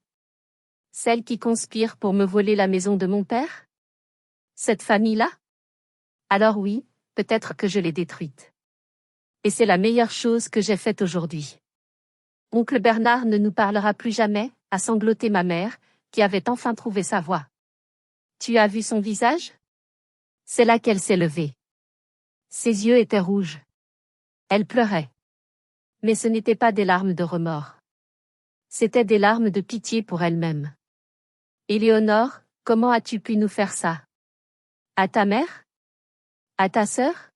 Celle qui conspire pour me voler la maison de mon père? Cette famille-là? Alors oui, peut-être que je l'ai détruite. Et c'est la meilleure chose que j'ai faite aujourd'hui. Oncle Bernard ne nous parlera plus jamais, a sangloté ma mère, qui avait enfin trouvé sa voix. Tu as vu son visage? C'est là qu'elle s'est levée. Ses yeux étaient rouges. Elle pleurait. Mais ce n'étaient pas des larmes de remords. C'étaient des larmes de pitié pour elle-même. Éléonore, comment as-tu pu nous faire ça? À ta mère? À ta sœur?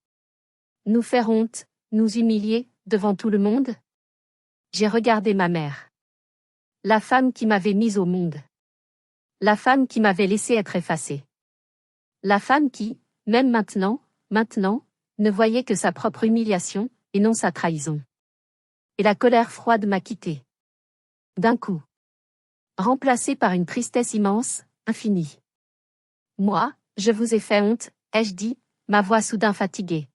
Nous faire honte, nous humilier, devant tout le monde? J'ai regardé ma mère. La femme qui m'avait mise au monde. La femme qui m'avait laissé être effacée. La femme qui, même maintenant, ne voyait que sa propre humiliation, et non sa trahison. Et la colère froide m'a quitté. D'un coup. Remplacée par une tristesse immense, infinie. Moi, je vous ai fait honte, ai-je dit, ma voix soudain fatiguée.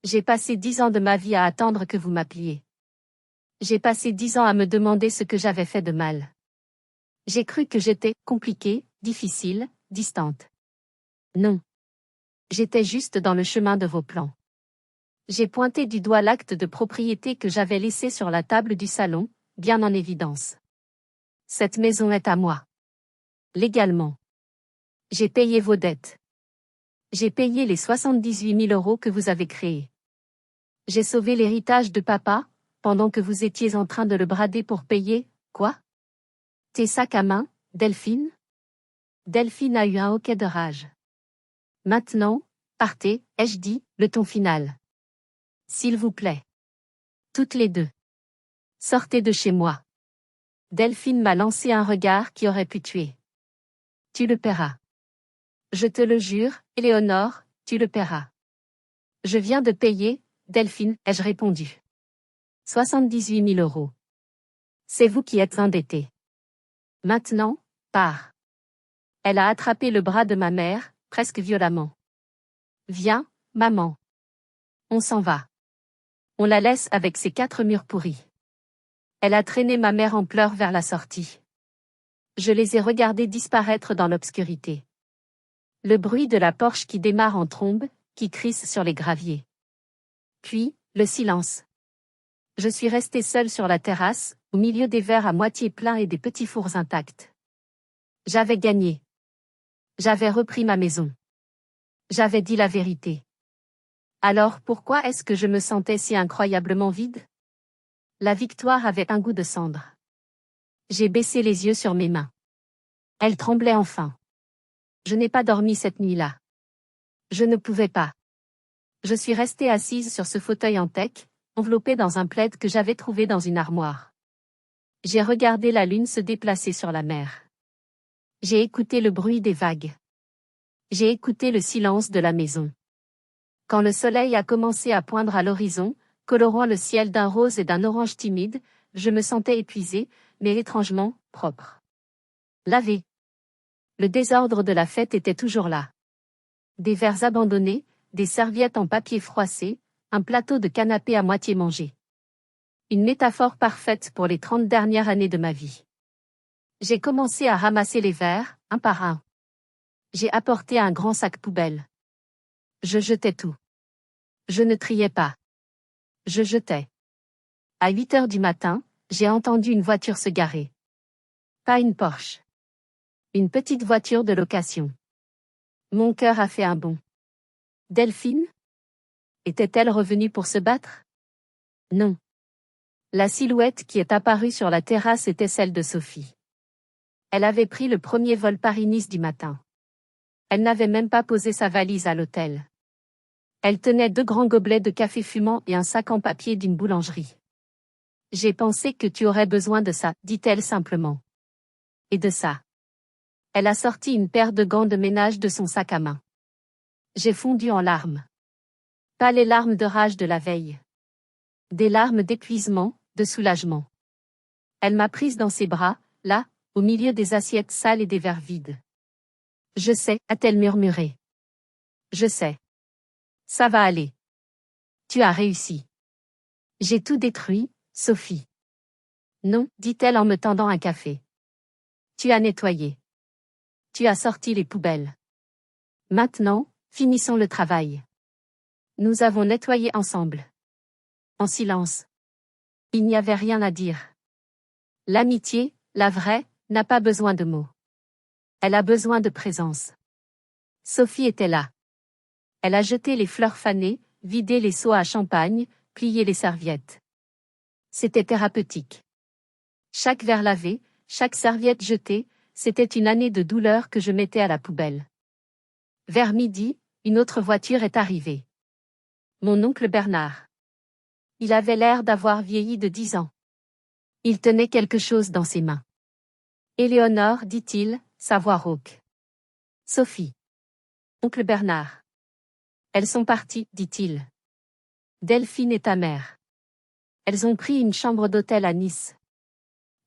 J'ai passé 10 ans de ma vie à attendre que vous m'appeliez. J'ai passé 10 ans à me demander ce que j'avais fait de mal. J'ai cru que j'étais compliquée, difficile, distante. Non. J'étais juste dans le chemin de vos plans. J'ai pointé du doigt l'acte de propriété que j'avais laissé sur la table du salon, bien en évidence. Cette maison est à moi. Légalement. J'ai payé vos dettes. J'ai payé les 78 000 € que vous avez créés. J'ai sauvé l'héritage de papa, pendant que vous étiez en train de le brader pour payer, quoi? Tes sacs à main, Delphine? Delphine a eu un hoquet de rage. Maintenant, partez, ai-je dit, le ton final. S'il vous plaît. Toutes les deux. Sortez de chez moi. Delphine m'a lancé un regard qui aurait pu tuer. Tu le paieras. Je te le jure, Éléonore, tu le paieras. Je viens de payer, Delphine, ai-je répondu. 78 000 €. C'est vous qui êtes endettée. Maintenant, pars. Elle a attrapé le bras de ma mère, presque violemment. Viens, maman. On s'en va. On la laisse avec ses 4 murs pourris. Elle a traîné ma mère en pleurs vers la sortie. Je les ai regardés disparaître dans l'obscurité. Le bruit de la Porsche qui démarre en trombe, qui crissent sur les graviers. Puis, le silence. Je suis restée seule sur la terrasse, au milieu des verres à moitié pleins et des petits fours intacts. J'avais gagné. J'avais repris ma maison. J'avais dit la vérité. Alors pourquoi est-ce que je me sentais si incroyablement vide? La victoire avait un goût de cendre. J'ai baissé les yeux sur mes mains. Elles tremblaient enfin. Je n'ai pas dormi cette nuit-là. Je ne pouvais pas. Je suis restée assise sur ce fauteuil en teck, enveloppée dans un plaid que j'avais trouvé dans une armoire. J'ai regardé la lune se déplacer sur la mer. J'ai écouté le bruit des vagues. J'ai écouté le silence de la maison. Quand le soleil a commencé à poindre à l'horizon, colorant le ciel d'un rose et d'un orange timide, je me sentais épuisée, mais étrangement propre. Lavé. Le désordre de la fête était toujours là. Des verres abandonnés, des serviettes en papier froissé, un plateau de canapé à moitié mangé. Une métaphore parfaite pour les 30 dernières années de ma vie. J'ai commencé à ramasser les verres, un par un. J'ai apporté un grand sac poubelle. Je jetais tout. Je ne triais pas. Je jetais. À 8 heures du matin, j'ai entendu une voiture se garer. Pas une Porsche. Une petite voiture de location. Mon cœur a fait un bond. Delphine? Était-elle revenue pour se battre? Non. La silhouette qui est apparue sur la terrasse était celle de Sophie. Elle avait pris le premier vol Paris-Nice du matin. Elle n'avait même pas posé sa valise à l'hôtel. Elle tenait 2 grands gobelets de café fumant et un sac en papier d'une boulangerie. J'ai pensé que tu aurais besoin de ça, dit-elle simplement. Et de ça. Elle a sorti une paire de gants de ménage de son sac à main. J'ai fondu en larmes. Pas les larmes de rage de la veille. Des larmes d'épuisement, de soulagement. Elle m'a prise dans ses bras, là, au milieu des assiettes sales et des verres vides. Je sais, a-t-elle murmuré. Je sais. Ça va aller. Tu as réussi. J'ai tout détruit, Sophie. Non, dit-elle en me tendant un café. Tu as nettoyé. Tu as sorti les poubelles. Maintenant, finissons le travail. Nous avons nettoyé ensemble. En silence. Il n'y avait rien à dire. L'amitié, la vraie, n'a pas besoin de mots. Elle a besoin de présence. Sophie était là. Elle a jeté les fleurs fanées, vidé les seaux à champagne, plié les serviettes. C'était thérapeutique. Chaque verre lavé, chaque serviette jetée, c'était une année de douleur que je mettais à la poubelle. Vers midi, une autre voiture est arrivée. Mon oncle Bernard. Il avait l'air d'avoir vieilli de 10 ans. Il tenait quelque chose dans ses mains. Éléonore, dit-il, sa voix rauque. Sophie. Oncle Bernard. Elles sont parties, dit-il. Delphine et ta mère. Elles ont pris une chambre d'hôtel à Nice.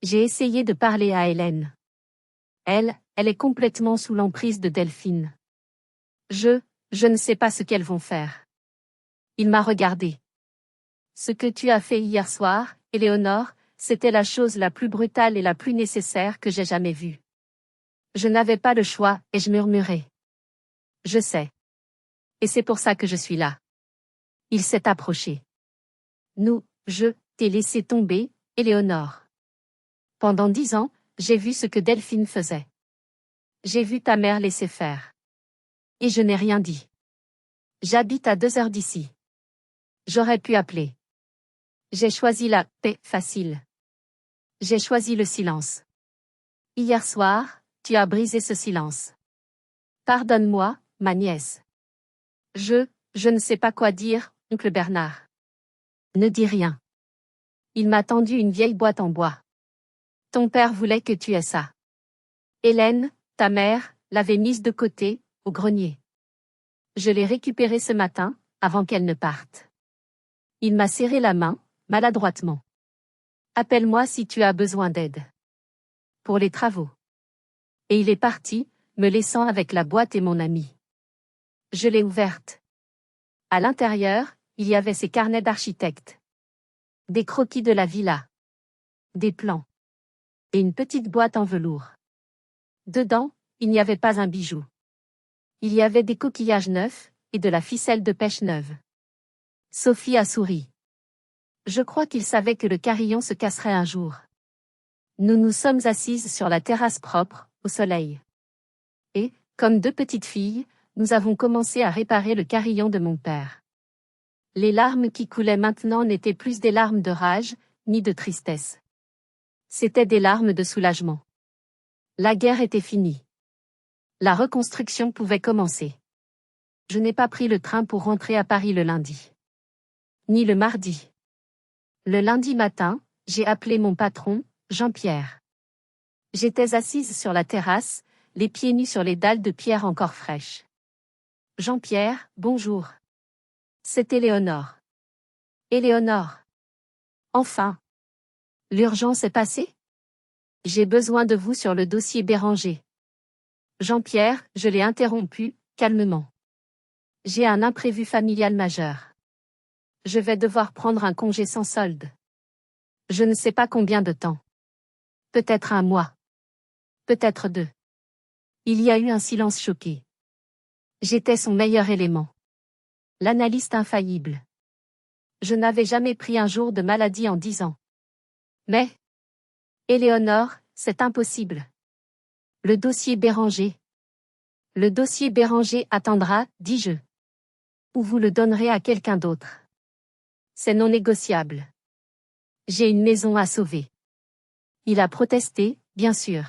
J'ai essayé de parler à Hélène. Elle est complètement sous l'emprise de Delphine. Je ne sais pas ce qu'elles vont faire. Il m'a regardé. Ce que tu as fait hier soir, Éléonore, c'était la chose la plus brutale et la plus nécessaire que j'ai jamais vue. Je n'avais pas le choix, et je murmurais. Je sais. Et c'est pour ça que je suis là. Il s'est approché. Je t'ai laissé tomber, Éléonore. Pendant 10 ans, j'ai vu ce que Delphine faisait. J'ai vu ta mère laisser faire. Et je n'ai rien dit. J'habite à 2 heures d'ici. J'aurais pu appeler. J'ai choisi la paix facile. J'ai choisi le silence. Hier soir, tu as brisé ce silence. Pardonne-moi, ma nièce. Je ne sais pas quoi dire, oncle Bernard. Ne dis rien. Il m'a tendu une vieille boîte en bois. Ton père voulait que tu aies ça. Hélène, ta mère, l'avait mise de côté, au grenier. Je l'ai récupérée ce matin, avant qu'elle ne parte. Il m'a serré la main, maladroitement. Appelle-moi si tu as besoin d'aide. Pour les travaux. Et il est parti, me laissant avec la boîte et mon ami. Je l'ai ouverte. À l'intérieur, il y avait ses carnets d'architecte. Des croquis de la villa. Des plans. Et une petite boîte en velours. Dedans, il n'y avait pas un bijou. Il y avait des coquillages neufs, et de la ficelle de pêche neuve. Sophie a souri. Je crois qu'il savait que le carillon se casserait un jour. Nous nous sommes assises sur la terrasse propre, au soleil. Et, comme deux petites filles, nous avons commencé à réparer le carillon de mon père. Les larmes qui coulaient maintenant n'étaient plus des larmes de rage, ni de tristesse. C'étaient des larmes de soulagement. La guerre était finie. La reconstruction pouvait commencer. Je n'ai pas pris le train pour rentrer à Paris le lundi. Ni le mardi. Le lundi matin, j'ai appelé mon patron, Jean-Pierre. J'étais assise sur la terrasse, les pieds nus sur les dalles de pierre encore fraîches. Jean-Pierre, bonjour. C'est Éléonore. Éléonore. Enfin. L'urgence est passée? J'ai besoin de vous sur le dossier Béranger. Jean-Pierre, je l'ai interrompu, calmement. J'ai un imprévu familial majeur. Je vais devoir prendre un congé sans solde. Je ne sais pas combien de temps. Peut-être un mois. Peut-être 2. Il y a eu un silence choqué. J'étais son meilleur élément. L'analyste infaillible. Je n'avais jamais pris un jour de maladie en 10 ans. Mais, Éléonore, c'est impossible. Le dossier Béranger. Le dossier Béranger attendra, dis-je. Ou vous le donnerez à quelqu'un d'autre. C'est non négociable. J'ai une maison à sauver. Il a protesté, bien sûr.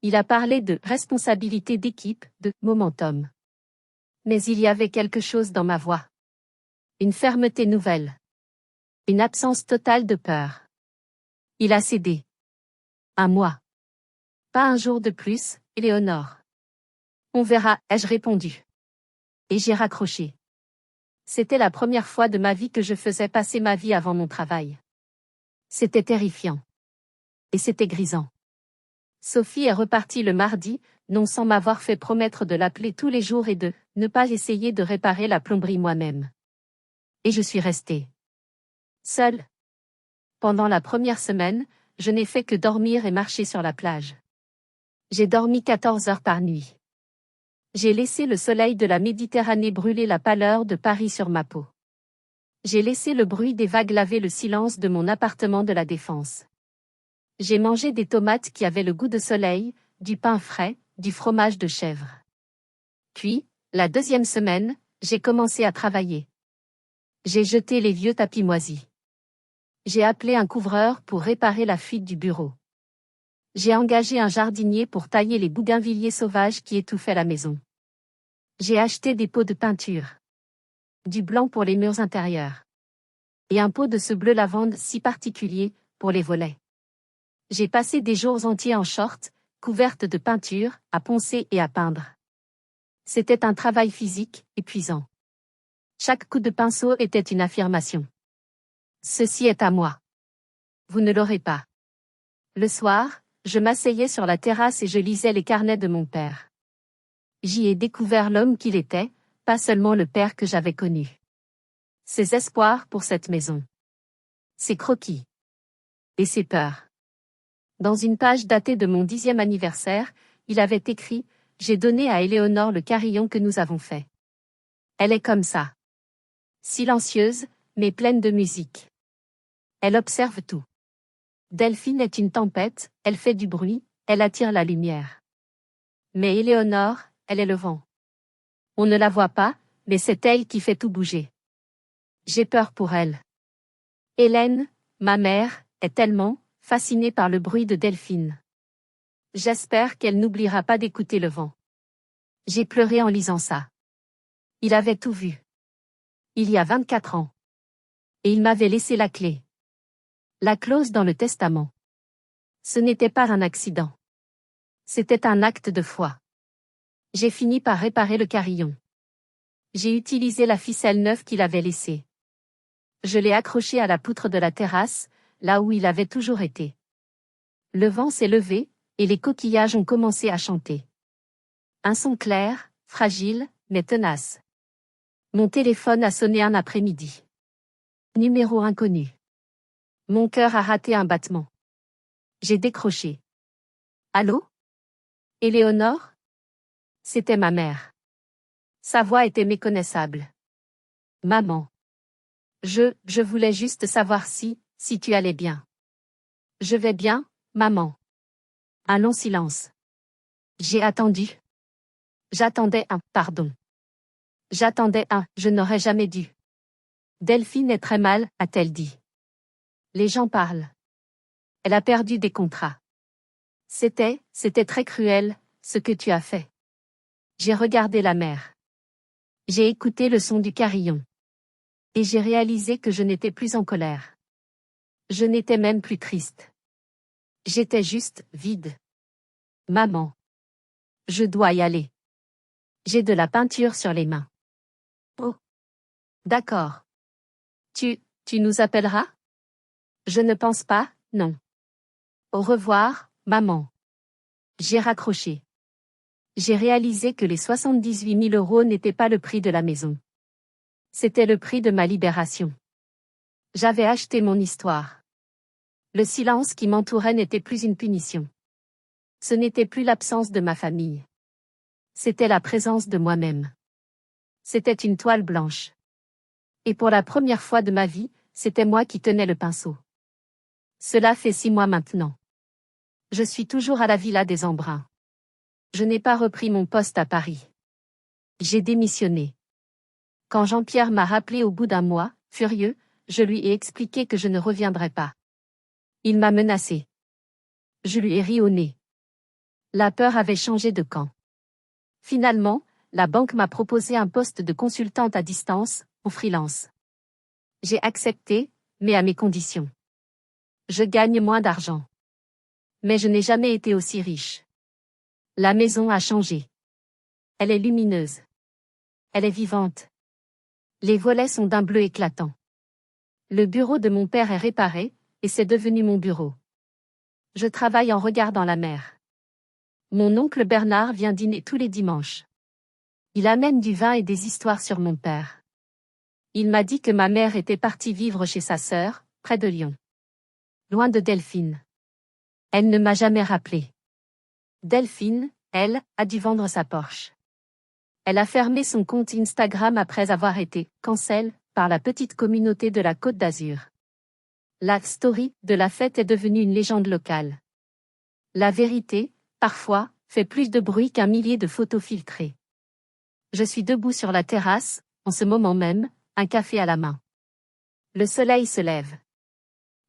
Il a parlé de responsabilité d'équipe, de momentum. Mais il y avait quelque chose dans ma voix. Une fermeté nouvelle. Une absence totale de peur. Il a cédé. Un mois. Pas un jour de plus, Éléonore. On verra, ai-je répondu. Et j'ai raccroché. C'était la première fois de ma vie que je faisais passer ma vie avant mon travail. C'était terrifiant. Et c'était grisant. Sophie est repartie le mardi, non sans m'avoir fait promettre de l'appeler tous les jours et de ne pas essayer de réparer la plomberie moi-même. Et je suis restée. Seule. Pendant la première semaine, je n'ai fait que dormir et marcher sur la plage. J'ai dormi 14 heures par nuit. J'ai laissé le soleil de la Méditerranée brûler la pâleur de Paris sur ma peau. J'ai laissé le bruit des vagues laver le silence de mon appartement de la Défense. J'ai mangé des tomates qui avaient le goût de soleil, du pain frais, du fromage de chèvre. Puis, la deuxième semaine, j'ai commencé à travailler. J'ai jeté les vieux tapis moisis. J'ai appelé un couvreur pour réparer la fuite du bureau. J'ai engagé un jardinier pour tailler les bougainvilliers sauvages qui étouffaient la maison. J'ai acheté des pots de peinture. Du blanc pour les murs intérieurs. Et un pot de ce bleu lavande si particulier, pour les volets. J'ai passé des jours entiers en short, couverte de peinture, à poncer et à peindre. C'était un travail physique, épuisant. Chaque coup de pinceau était une affirmation. Ceci est à moi. Vous ne l'aurez pas. Le soir, je m'asseyais sur la terrasse et je lisais les carnets de mon père. J'y ai découvert l'homme qu'il était, pas seulement le père que j'avais connu. Ses espoirs pour cette maison. Ses croquis. Et ses peurs. Dans une page datée de mon 10e anniversaire, il avait écrit « J'ai donné à Éléonore le carillon que nous avons fait. Elle est comme ça. Silencieuse, mais pleine de musique. Elle observe tout. Delphine est une tempête, elle fait du bruit, elle attire la lumière. Mais Éléonore, elle est le vent. On ne la voit pas, mais c'est elle qui fait tout bouger. J'ai peur pour elle. Hélène, ma mère, est tellement fascinée par le bruit de Delphine. J'espère qu'elle n'oubliera pas d'écouter le vent. J'ai pleuré en lisant ça. Il avait tout vu. Il y a 24 ans. Et il m'avait laissé la clé. La clause dans le testament. Ce n'était pas un accident. C'était un acte de foi. J'ai fini par réparer le carillon. J'ai utilisé la ficelle neuve qu'il avait laissée. Je l'ai accroché à la poutre de la terrasse, là où il avait toujours été. Le vent s'est levé, et les coquillages ont commencé à chanter. Un son clair, fragile, mais tenace. Mon téléphone a sonné un après-midi. Numéro inconnu. Mon cœur a raté un battement. J'ai décroché. Allô? Éléonore? C'était ma mère. Sa voix était méconnaissable. Maman. Je voulais juste savoir si tu allais bien. Je vais bien, maman. Un long silence. J'ai attendu. J'attendais un pardon. J'attendais un je n'aurais jamais dû. Delphine est très mal, a-t-elle dit. Les gens parlent. Elle a perdu des contrats. C'était très cruel, ce que tu as fait. J'ai regardé la mer. J'ai écouté le son du carillon. Et j'ai réalisé que je n'étais plus en colère. Je n'étais même plus triste. J'étais juste vide. Maman. Je dois y aller. J'ai de la peinture sur les mains. Oh. D'accord. Tu nous appelleras? Je ne pense pas, non. Au revoir, maman. J'ai raccroché. J'ai réalisé que les 78 000 € n'étaient pas le prix de la maison. C'était le prix de ma libération. J'avais acheté mon histoire. Le silence qui m'entourait n'était plus une punition. Ce n'était plus l'absence de ma famille. C'était la présence de moi-même. C'était une toile blanche. Et pour la première fois de ma vie, c'était moi qui tenais le pinceau. Cela fait 6 mois maintenant. Je suis toujours à la Villa des Embruns. Je n'ai pas repris mon poste à Paris. J'ai démissionné. Quand Jean-Pierre m'a rappelé au bout d'un mois, furieux, je lui ai expliqué que je ne reviendrais pas. Il m'a menacé. Je lui ai ri au nez. La peur avait changé de camp. Finalement, la banque m'a proposé un poste de consultante à distance, en freelance. J'ai accepté, mais à mes conditions. Je gagne moins d'argent. Mais je n'ai jamais été aussi riche. La maison a changé. Elle est lumineuse. Elle est vivante. Les volets sont d'un bleu éclatant. Le bureau de mon père est réparé, et c'est devenu mon bureau. Je travaille en regardant la mer. Mon oncle Bernard vient dîner tous les dimanches. Il amène du vin et des histoires sur mon père. Il m'a dit que ma mère était partie vivre chez sa sœur, près de Lyon. Loin de Delphine. Elle ne m'a jamais rappelé. Delphine, elle, a dû vendre sa Porsche. Elle a fermé son compte Instagram après avoir été cancel par la petite communauté de la Côte d'Azur. La story de la fête est devenue une légende locale. La vérité, parfois, fait plus de bruit qu'un millier de photos filtrées. Je suis debout sur la terrasse, en ce moment même, un café à la main. Le soleil se lève.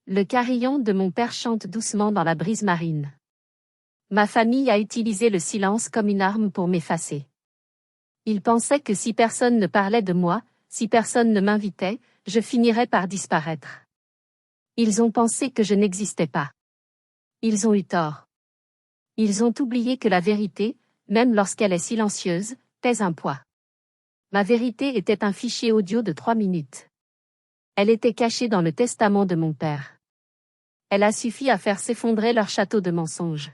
Le carillon de mon père chante doucement dans la brise marine. Ma famille a utilisé le silence comme une arme pour m'effacer. Ils pensaient que si personne ne parlait de moi, si personne ne m'invitait, je finirais par disparaître. Ils ont pensé que je n'existais pas. Ils ont eu tort. Ils ont oublié que la vérité, même lorsqu'elle est silencieuse, pèse un poids. Ma vérité était un fichier audio de 3 minutes. Elle était cachée dans le testament de mon père. Elle a suffi à faire s'effondrer leur château de mensonges.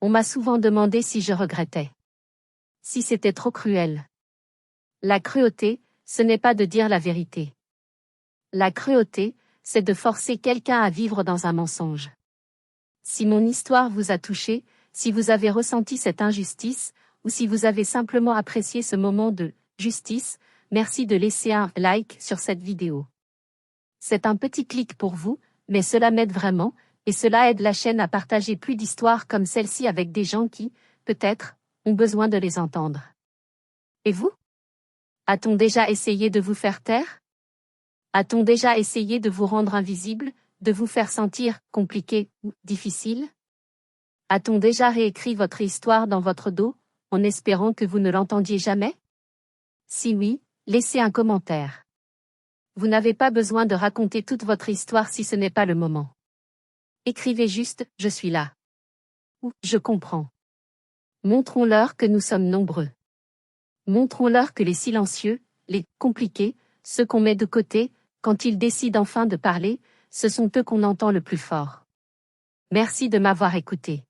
On m'a souvent demandé si je regrettais. Si c'était trop cruel. La cruauté, ce n'est pas de dire la vérité. La cruauté, c'est de forcer quelqu'un à vivre dans un mensonge. Si mon histoire vous a touché, si vous avez ressenti cette injustice, ou si vous avez simplement apprécié ce moment de justice, merci de laisser un like sur cette vidéo. C'est un petit clic pour vous, mais cela m'aide vraiment, et cela aide la chaîne à partager plus d'histoires comme celle-ci avec des gens qui, peut-être, ont besoin de les entendre. Et vous? A-t-on déjà essayé de vous faire taire? A-t-on déjà essayé de vous rendre invisible, de vous faire sentir compliqué ou difficile? A-t-on déjà réécrit votre histoire dans votre dos, en espérant que vous ne l'entendiez jamais? Si oui, laissez un commentaire. Vous n'avez pas besoin de raconter toute votre histoire si ce n'est pas le moment. Écrivez juste « Je suis là » ou « Je comprends ». Montrons-leur que nous sommes nombreux. Montrons-leur que les silencieux, les compliqués, ceux qu'on met de côté, quand ils décident enfin de parler, ce sont eux qu'on entend le plus fort. Merci de m'avoir écouté.